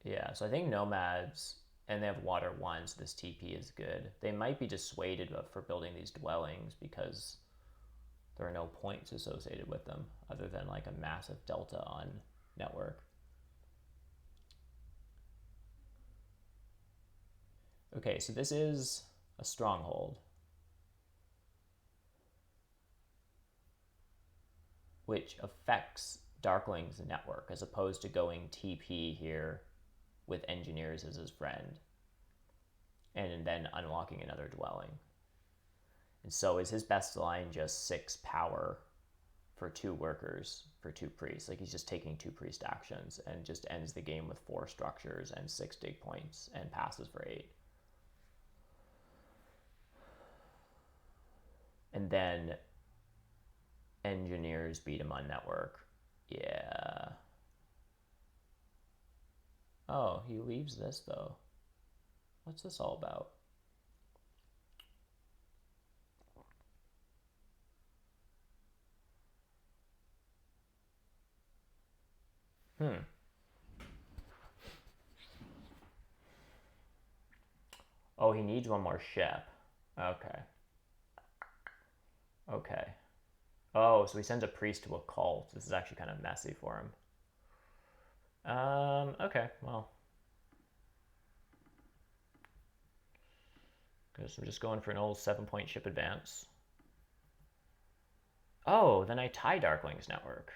Yeah, so I think nomads, and they have water 1, so this TP is good. They might be dissuaded for building these dwellings because there are no points associated with them other than like a massive delta on network. Okay, so this is a stronghold, which affects Darkling's network as opposed to going TP here with engineers as his friend and then unlocking another dwelling. And so is his best line just 6 power for 2 workers, for 2 priests? Like, he's just taking 2 priest actions and just ends the game with 4 structures and 6 dig points and passes for 8. And then engineers beat him on network. Yeah. Oh, he leaves this though. What's this all about? Oh, he needs one more ship. Okay. Okay. Oh, so he sends a priest to a cult. This is actually kind of messy for him. Okay, well. Guess I'm just going for an old 7-point ship advance. Oh, then I tie Darkling's network.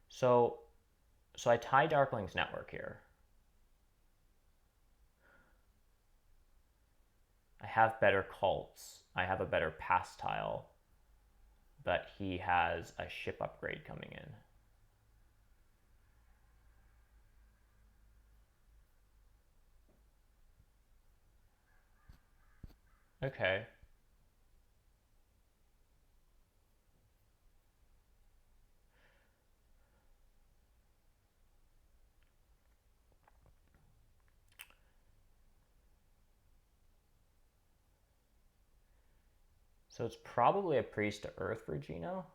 So I tie Darkling's network here. I have better cults. I have a better pass tile. But he has a ship upgrade coming in. Okay. So it's probably a priest to Earth for Gino.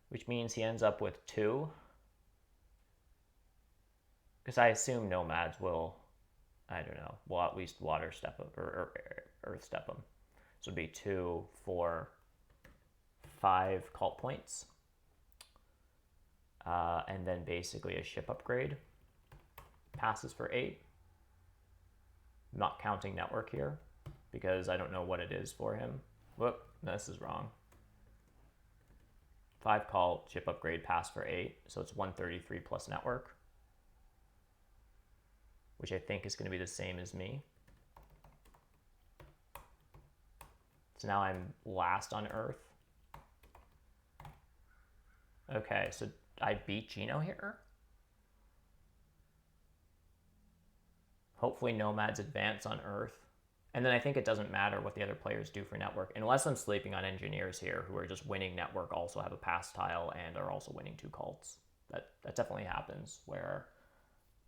Which means he ends up with 2. Because I assume nomads will, I don't know, will at least water step them or earth step them. So it'd be 2, 4, 5 cult points. And then basically a ship upgrade. Passes for 8. I'm not counting network here because I don't know what it is for him. Whoop, this is wrong. 5 call, ship upgrade, pass for 8. So it's 133 plus network, which I think is going to be the same as me. So now I'm last on Earth. Okay, so I beat Gino here. Hopefully nomads advance on Earth. And then I think it doesn't matter what the other players do for network, unless I'm sleeping on engineers here who are just winning network, also have a pass tile, and are also winning 2 cults. That definitely happens, where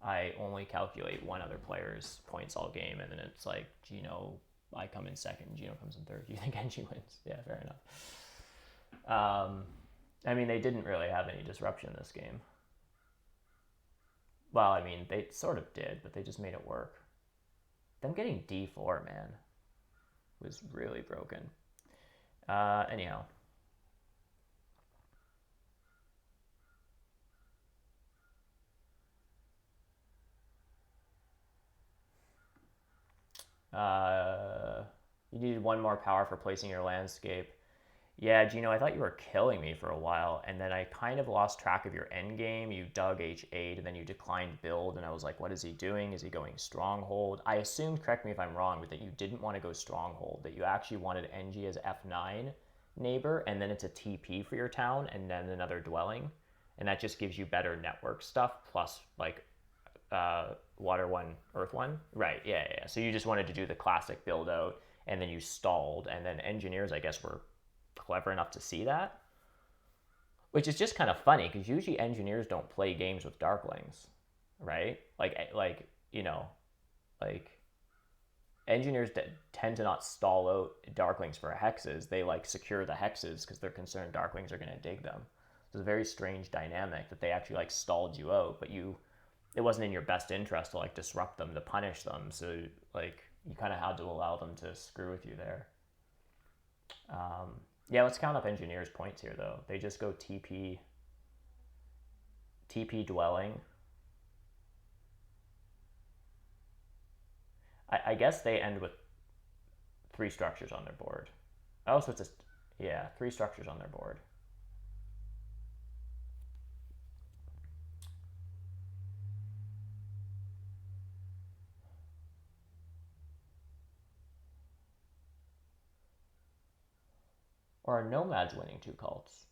I only calculate one other player's points all game, and then it's like, Gino, I come in second, Gino comes in third. You think Engie wins? Yeah, fair enough. I mean, they didn't really have any disruption this game. Well, I mean, they sort of did, but they just made it work. Them getting D4, man, was really broken. Anyhow. You needed 1 more power for placing your landscape. Yeah, Gino, I thought you were killing me for a while, and then I kind of lost track of your end game. You dug H8, and then you declined build, and I was like, what is he doing? Is he going stronghold? I assumed, correct me if I'm wrong, but that you didn't want to go stronghold, that you actually wanted NG as F9 neighbor, and then it's a TP for your town, and then another dwelling, and that just gives you better network stuff, plus, like, water 1, earth 1? Right, yeah, yeah. So you just wanted to do the classic build out, and then you stalled, and then engineers, I guess, were clever enough to see that, which is just kind of funny because usually engineers don't play games with darklings, right? Like you know, like engineers tend to not stall out darklings for hexes. They like secure the hexes because they're concerned darklings are going to dig them. So it's a very strange dynamic that they actually like stalled you out, but it wasn't in your best interest to like disrupt them, to punish them. So like you kind of had to allow them to screw with you there. Yeah, let's count up engineers' points here, though. They just go TP dwelling. I guess they end with 3 structures on their board. Oh, so it's just, yeah, 3 structures on their board. Or are nomads winning 2 cults?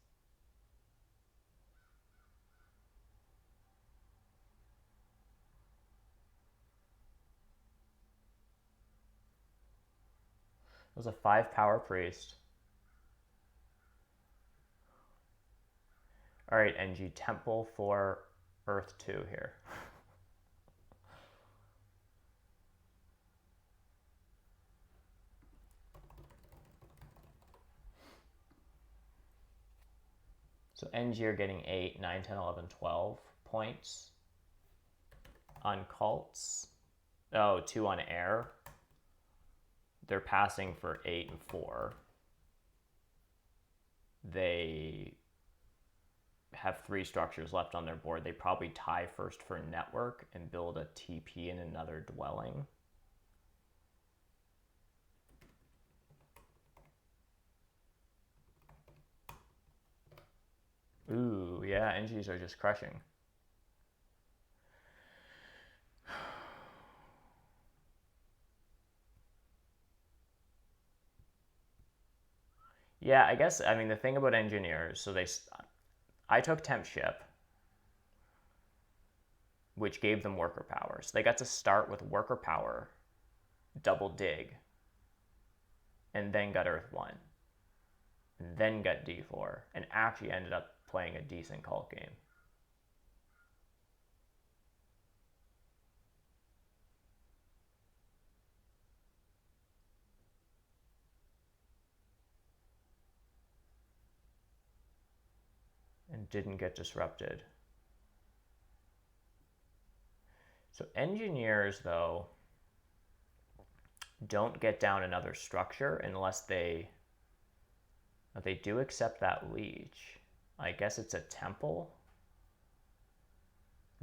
It was a 5 power priest. All right, NG, temple for Earth 2 here. So NG are getting 8, 9, 10, 11, 12 points on cults. Oh, 2 on air. They're passing for 8 and 4. They have 3 structures left on their board. They probably tie first for network and build a TP in another dwelling. Ooh, yeah, NGs are just crushing. Yeah, I guess, I mean, the thing about engineers, so I took temp ship, which gave them worker power. So they got to start with worker power, double dig, and then got Earth 1, and then got D4, and actually ended up playing a decent cult game. And didn't get disrupted. So engineers, though, don't get down another structure unless they do accept that leech. I guess it's a temple.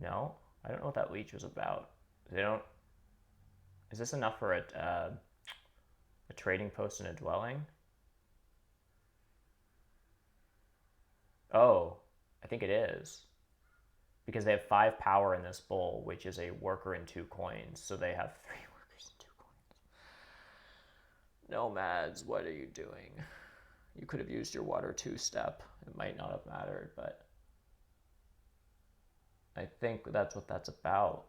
No, I don't know what that leech was about. They don't. Is this enough for a trading post and a dwelling? Oh, I think it is. Because they have 5 power in this bowl, which is a worker and 2 coins. So they have 3 workers and 2 coins. Nomads, what are you doing? You could have used your water 2 step. It might not have mattered, but I think that's what that's about.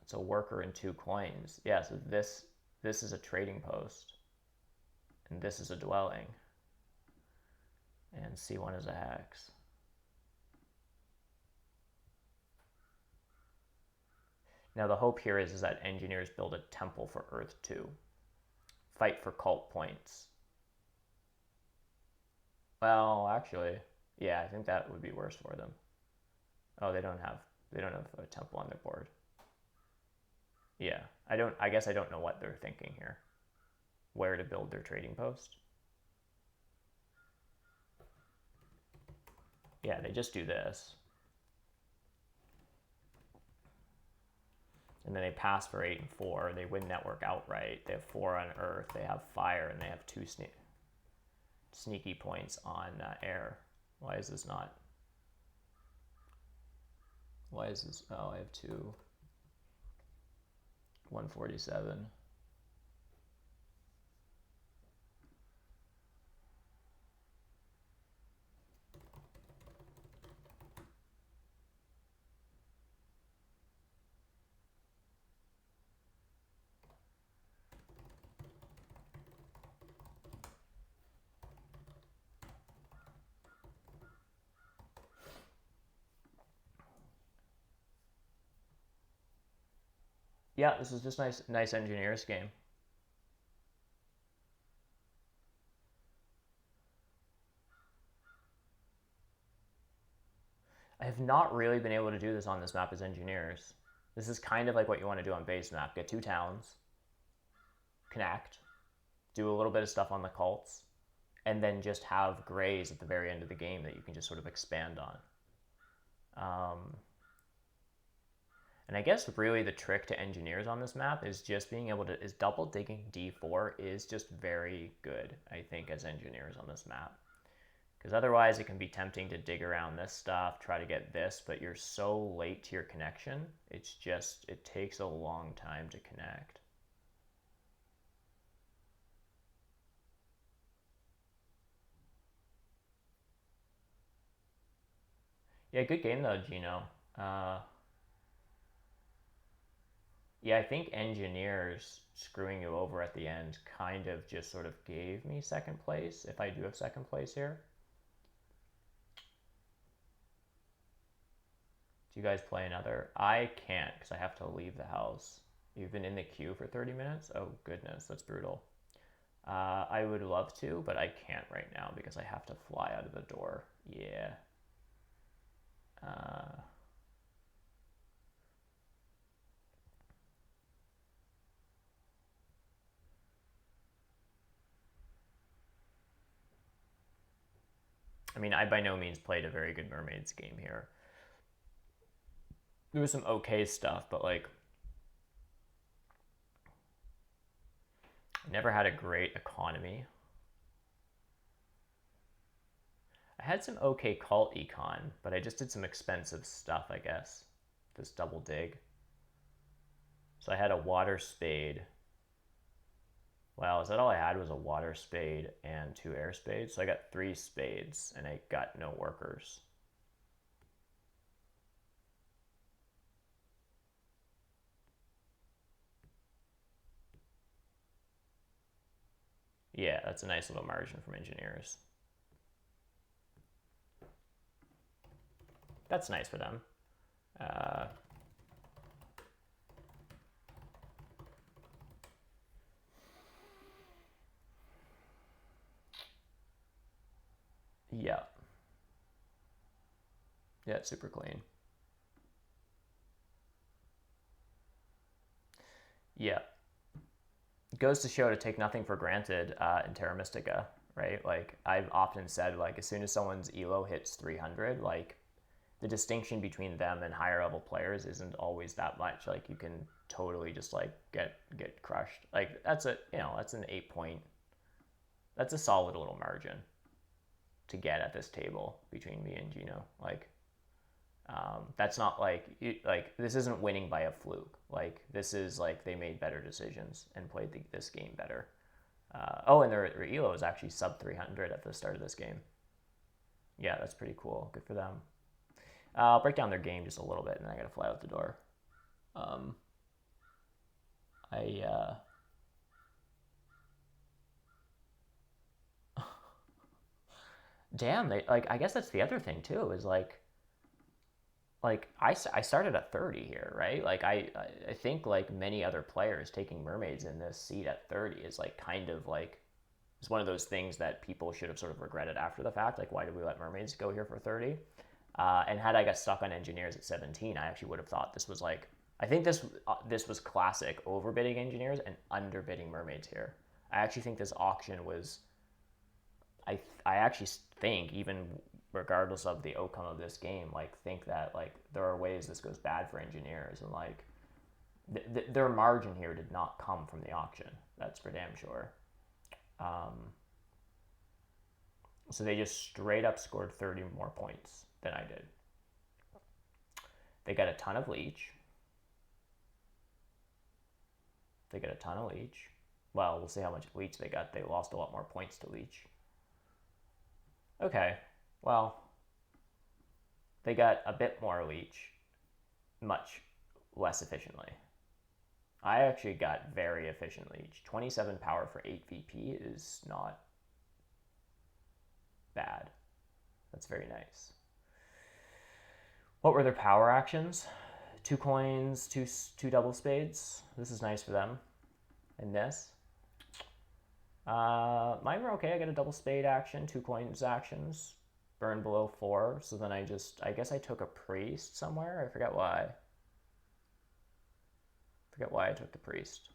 It's a worker and 2 coins. Yeah, so this is a trading post. And this is a dwelling. And C1 is a hex. Now the hope here is that engineers build a temple for Earth 2. Fight for cult points. Well, actually, yeah, I think that would be worse for them. Oh, they don't have a temple on their board. Yeah, I guess I don't know what they're thinking here. Where to build their trading post. Yeah, they just do this. And then they pass for 8 and 4. They win network outright. They have 4 on Earth. They have fire, and they have 2 sneak. sneaky points on air. Why is this not? Why is this? Oh, I have 147. Yeah, this is just nice engineers game. I have not really been able to do this on this map as engineers. This is kind of like what you want to do on base map. Get 2 towns, connect, do a little bit of stuff on the cults, and then just have grays at the very end of the game that you can just sort of expand on. And I guess really the trick to engineers on this map is just being able to, is double digging D4 is just very good, I think, as engineers on this map. Because otherwise it can be tempting to dig around this stuff, try to get this, but you're so late to your connection, it's just, it takes a long time to connect. Yeah, good game though, Gino. Yeah, I think engineers screwing you over at the end kind of just sort of gave me second place, if I do have second place here. Do you guys play another? I can't because I have to leave the house. You've been in the queue for 30 minutes? Oh, goodness, that's brutal. I would love to, but I can't right now because I have to fly out of the door. Yeah. I mean, I by no means played a very good Mermaids game here. There was some okay stuff, but like, I never had a great economy. I had some okay cult econ, but I just did some expensive stuff, I guess. This double dig. So I had a water spade. Wow, is that all I had was a water spade and 2 air spades? So I got 3 spades and I got no workers. Yeah, that's a nice little margin from engineers. That's nice for them. Yeah. Yeah, it's super clean. Yeah. It goes to show to take nothing for granted in Terra Mystica, right? Like, I've often said, like, as soon as someone's elo hits 300, like, the distinction between them and higher level players isn't always that much. Like, you can totally just, like, get crushed. Like, that's a, you know, that's an 8 point, that's a solid little margin to get at this table between me and Gino. Like, that's not like this isn't winning by a fluke. Like, this is like they made better decisions and played this game better. Oh, and their elo is actually sub 300 at the start of this game. Yeah, that's pretty cool. Good for them. I'll break down their game just a little bit, and then I gotta fly out the door. Damn, they like. I guess that's the other thing too. Is like I started at 30 here, right? Like I think like many other players taking mermaids in this seat at 30 is like kind of like it's one of those things that people should have sort of regretted after the fact. Like, why did we let mermaids go here for 30? And had I got stuck on engineers at 17, I actually would have thought this was like I think this was classic overbidding engineers and underbidding mermaids here. I actually think this auction was I actually think even regardless of the outcome of this game, like think that like there are ways this goes bad for engineers and like their margin here did not come from the auction. That's for damn sure. So they just straight up scored 30 more points than I did. They got a ton of leech. They got a ton of leech. Well, we'll see how much leech they got. They lost a lot more points to leech. Okay, well, they got a bit more leech, much less efficiently. I actually got very efficient leech. 27 power for 8 VP is not bad. That's very nice. What were their power actions? 2 coins, two double spades. This is nice for them. And this. Mine were okay. I got a double spade action, 2 coins actions, burn below 4. So then I guess I took a priest somewhere. I forget why. I took the priest.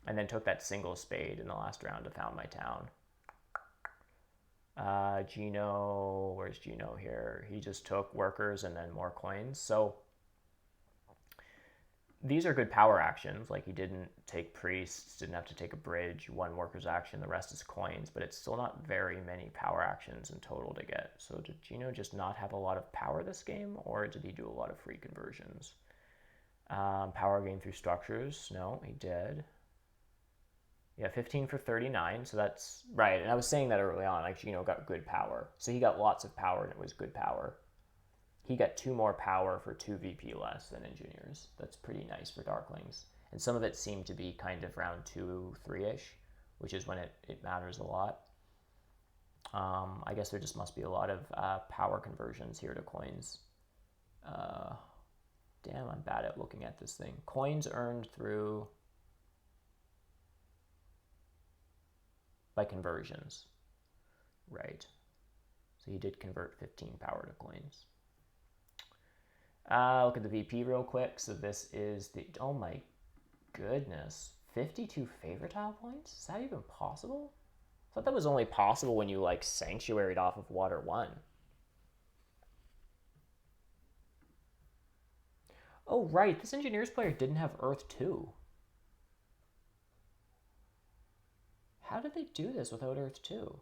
And then took that single spade in the last round to found my town. Gino, where's Gino here? He just took workers and then more coins. So these are good power actions. Like he didn't take priests, didn't have to take a bridge, 1 workers action, the rest is coins, but it's still not very many power actions in total to get. So did Gino just not have a lot of power this game, or did he do a lot of free conversions? Power gain through structures. No, he did. Yeah, 15 for 39, so that's right. And I was saying that early on, like Gino got good power. So he got lots of power and it was good power. He got 2 more power for 2 VP less than engineers. That's pretty nice for Darklings. And some of it seemed to be kind of round 2, 3-ish, which is when it matters a lot. I guess there just must be a lot of power conversions here to coins. Damn, I'm bad at looking at this thing. Coins earned through by conversions, right? So he did convert 15 power to coins. Look at the VP real quick. So this is the, oh my goodness, 52 favorite tile points? Is that even possible? I thought that was only possible when you like sanctuaried off of water 1. Oh right, this engineers player didn't have earth 2. How did they do this without earth 2?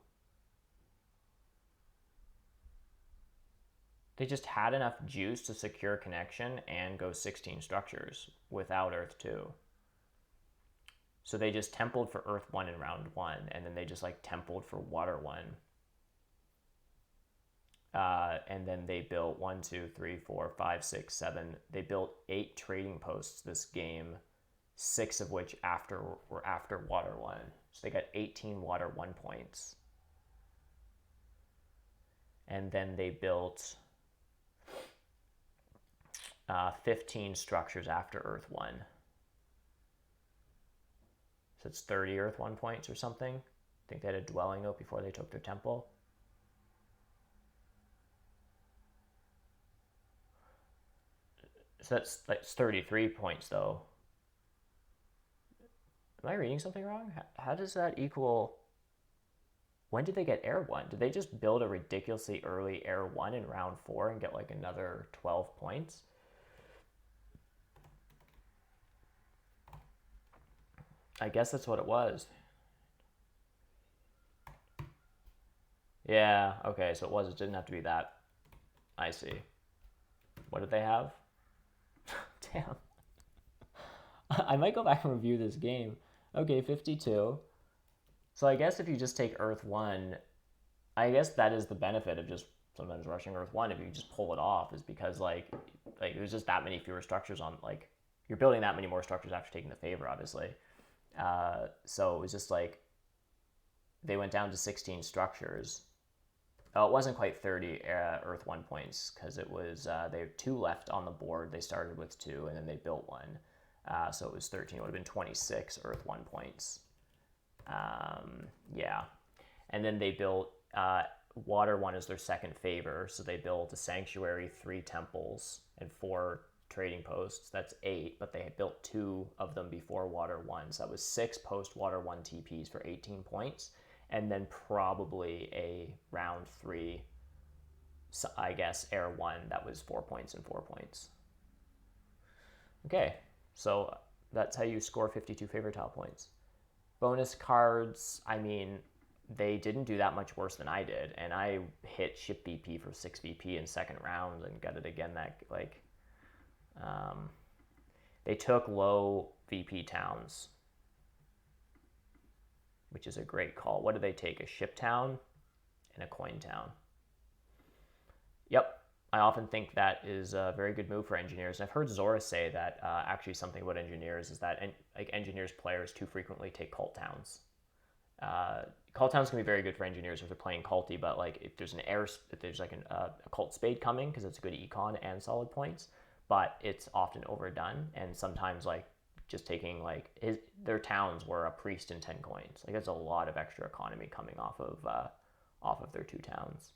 They just had enough juice to secure connection and go 16 structures without earth 2. So they just templed for earth 1 in round 1, and then they just like templed for water 1. And then they built 1, 2, 3, 4, 5, 6, 7. They built 8 trading posts this game, 6 of which were after water 1. So they got 18 water 1 points. And then they built 15 structures after earth 1. So it's 30 earth 1 points or something. I think they had a dwelling note before they took their temple. So that's 33 points though. Am I reading something wrong? How does that equal? When did they get air 1? Did they just build a ridiculously early air 1 in round 4 and get like another 12 points? I guess that's what it was. Yeah, okay, so it didn't have to be that. I see. What did they have? Damn. I might go back and review this game. Okay, 52. So I guess if you just take Earth 1, I guess that is the benefit of just sometimes rushing Earth 1 if you just pull it off, is because like there's just that many fewer structures on, like, you're building that many more structures after taking the favor, obviously. So it was just like they went down to 16 structures. Oh, it wasn't quite 30 Earth 1 points because it was, they had 2 left on the board. They started with 2 and then they built 1. So it was 13. It would have been 26 Earth 1 points. Yeah. And then they built water 1 as their second favor. So they built a sanctuary, 3 temples, and 4 trading posts. That's 8, but they had built 2 of them before water 1. So that was 6 post water 1 TPs for 18 points. And then probably a round 3, I guess, air 1 that was 4 points and 4 points. Okay, so that's how you score 52 favorite tile points. Bonus cards, I mean, they didn't do that much worse than I did, and I hit ship VP for 6 VP in second round and got it again that like they took low VP towns, which is a great call. What did they take? A ship town and a coin town. Yep. I often think that is a very good move for engineers. And I've heard Zora say that actually something about engineers is that like engineers players too frequently take cult towns. Cult towns can be very good for engineers if they're playing culty, but like if there's like a cult spade coming because it's a good econ and solid points, but it's often overdone, and sometimes like just taking like their towns were a priest and 10 coins. Like that's a lot of extra economy coming off of their 2 towns.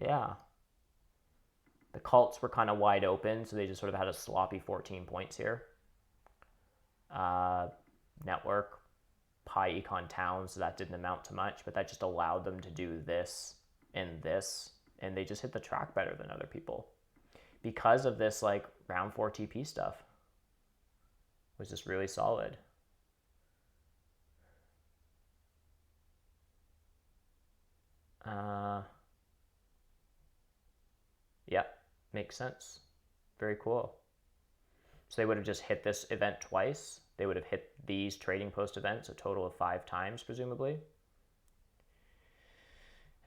Yeah. The cults were kind of wide open, so they just sort of had a sloppy 14 points here. Network, high econ towns, so that didn't amount to much, but that just allowed them to do this, and they just hit the track better than other people. Because of this like round 4 TP stuff was just really solid. Yeah, makes sense. Very cool. So they would have just hit this event twice. They would have hit these trading post events a total of 5 times, presumably.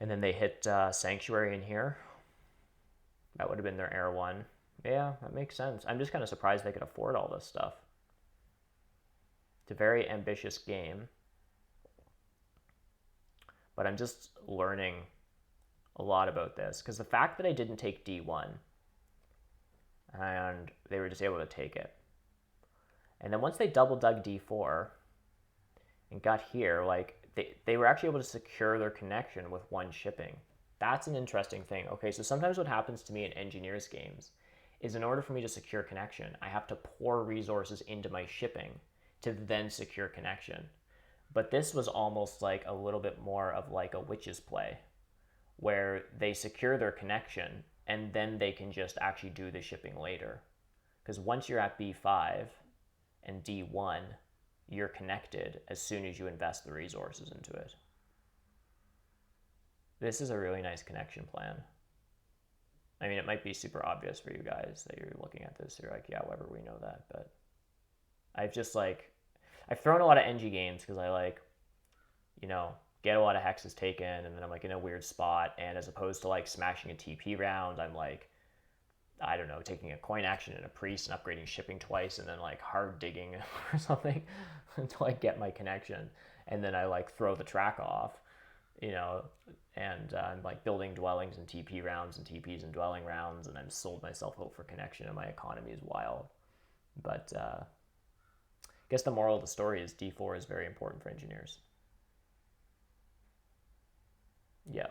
And then they hit Sanctuary in here. That would have been their Air 1. Yeah, that makes sense. I'm just kind of surprised they could afford all this stuff. It's a very ambitious game. But I'm just learning a lot about this, because the fact that I didn't take D1 and they were just able to take it, and then once they double dug D4 and got here, like they were actually able to secure their connection with 1 shipping. That's an interesting thing. Okay, so sometimes what happens to me in engineers games is in order for me to secure connection, I have to pour resources into my shipping to then secure connection. But this was almost like a little bit more of like a witch's play, where they secure their connection and then they can just actually do the shipping later. Because once you're at B5 and D1, you're connected as soon as you invest the resources into it. This is a really nice connection plan. I mean, it might be super obvious for you guys that you're looking at this. You're like, yeah, whatever, we know that. But I've thrown a lot of NG games because I like, get a lot of hexes taken, and then I'm like in a weird spot, and as opposed to like smashing a TP round, I'm like, I don't know, taking a coin action and a priest and upgrading shipping twice, and then like hard digging or something until I get my connection, and then I like throw the track off, and I'm like building dwellings and TP rounds and TPs and dwelling rounds, and I'm sold myself out for connection, and my economy is wild. But I guess the moral of the story is D4 is very important for engineers. Yeah.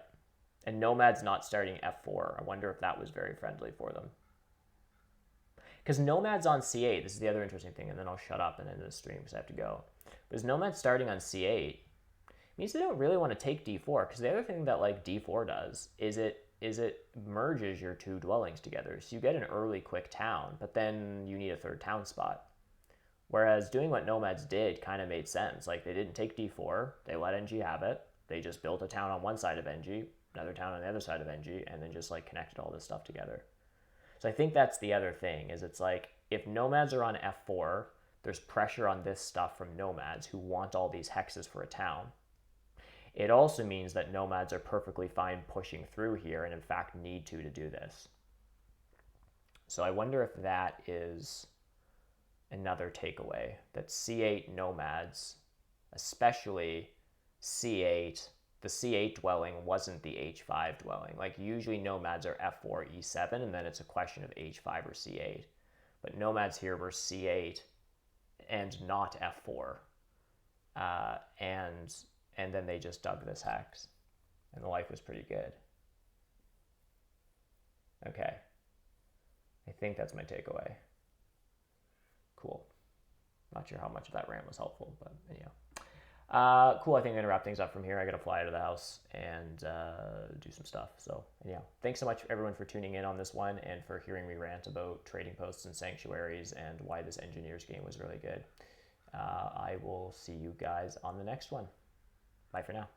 And Nomad's not starting F4. I wonder if that was very friendly for them. Because Nomad's on C8. This is the other interesting thing, and then I'll shut up and end the stream because I have to go. Because Nomad's starting on C8 means they don't really want to take D4, because the other thing that like D4 does is it merges your 2 dwellings together. So you get an early quick town, but then you need a 3rd town spot. Whereas doing what Nomads did kind of made sense. Like they didn't take D4, they let NG have it. They just built a town on one side of NG, another town on the other side of NG, and then just like connected all this stuff together. So I think that's the other thing, is it's like if Nomads are on F4, there's pressure on this stuff from Nomads who want all these hexes for a town. It also means that Nomads are perfectly fine pushing through here and in fact need to do this. So I wonder if that is another takeaway, that C8 Nomads, especially C8, the C8 dwelling wasn't the H5 dwelling. Like usually Nomads are F4, E7, and then it's a question of H5 or C8. But Nomads here were C8 and not F4. And then they just dug this hex. And the life was pretty good. Okay. I think that's my takeaway. Cool. Not sure how much of that rant was helpful, but anyhow. Cool. I think I'm gonna wrap things up from here. I gotta fly out of the house and do some stuff. So yeah, thanks so much everyone for tuning in on this one and for hearing me rant about trading posts and sanctuaries and why this engineers game was really good. I will see you guys on the next one. Bye for now.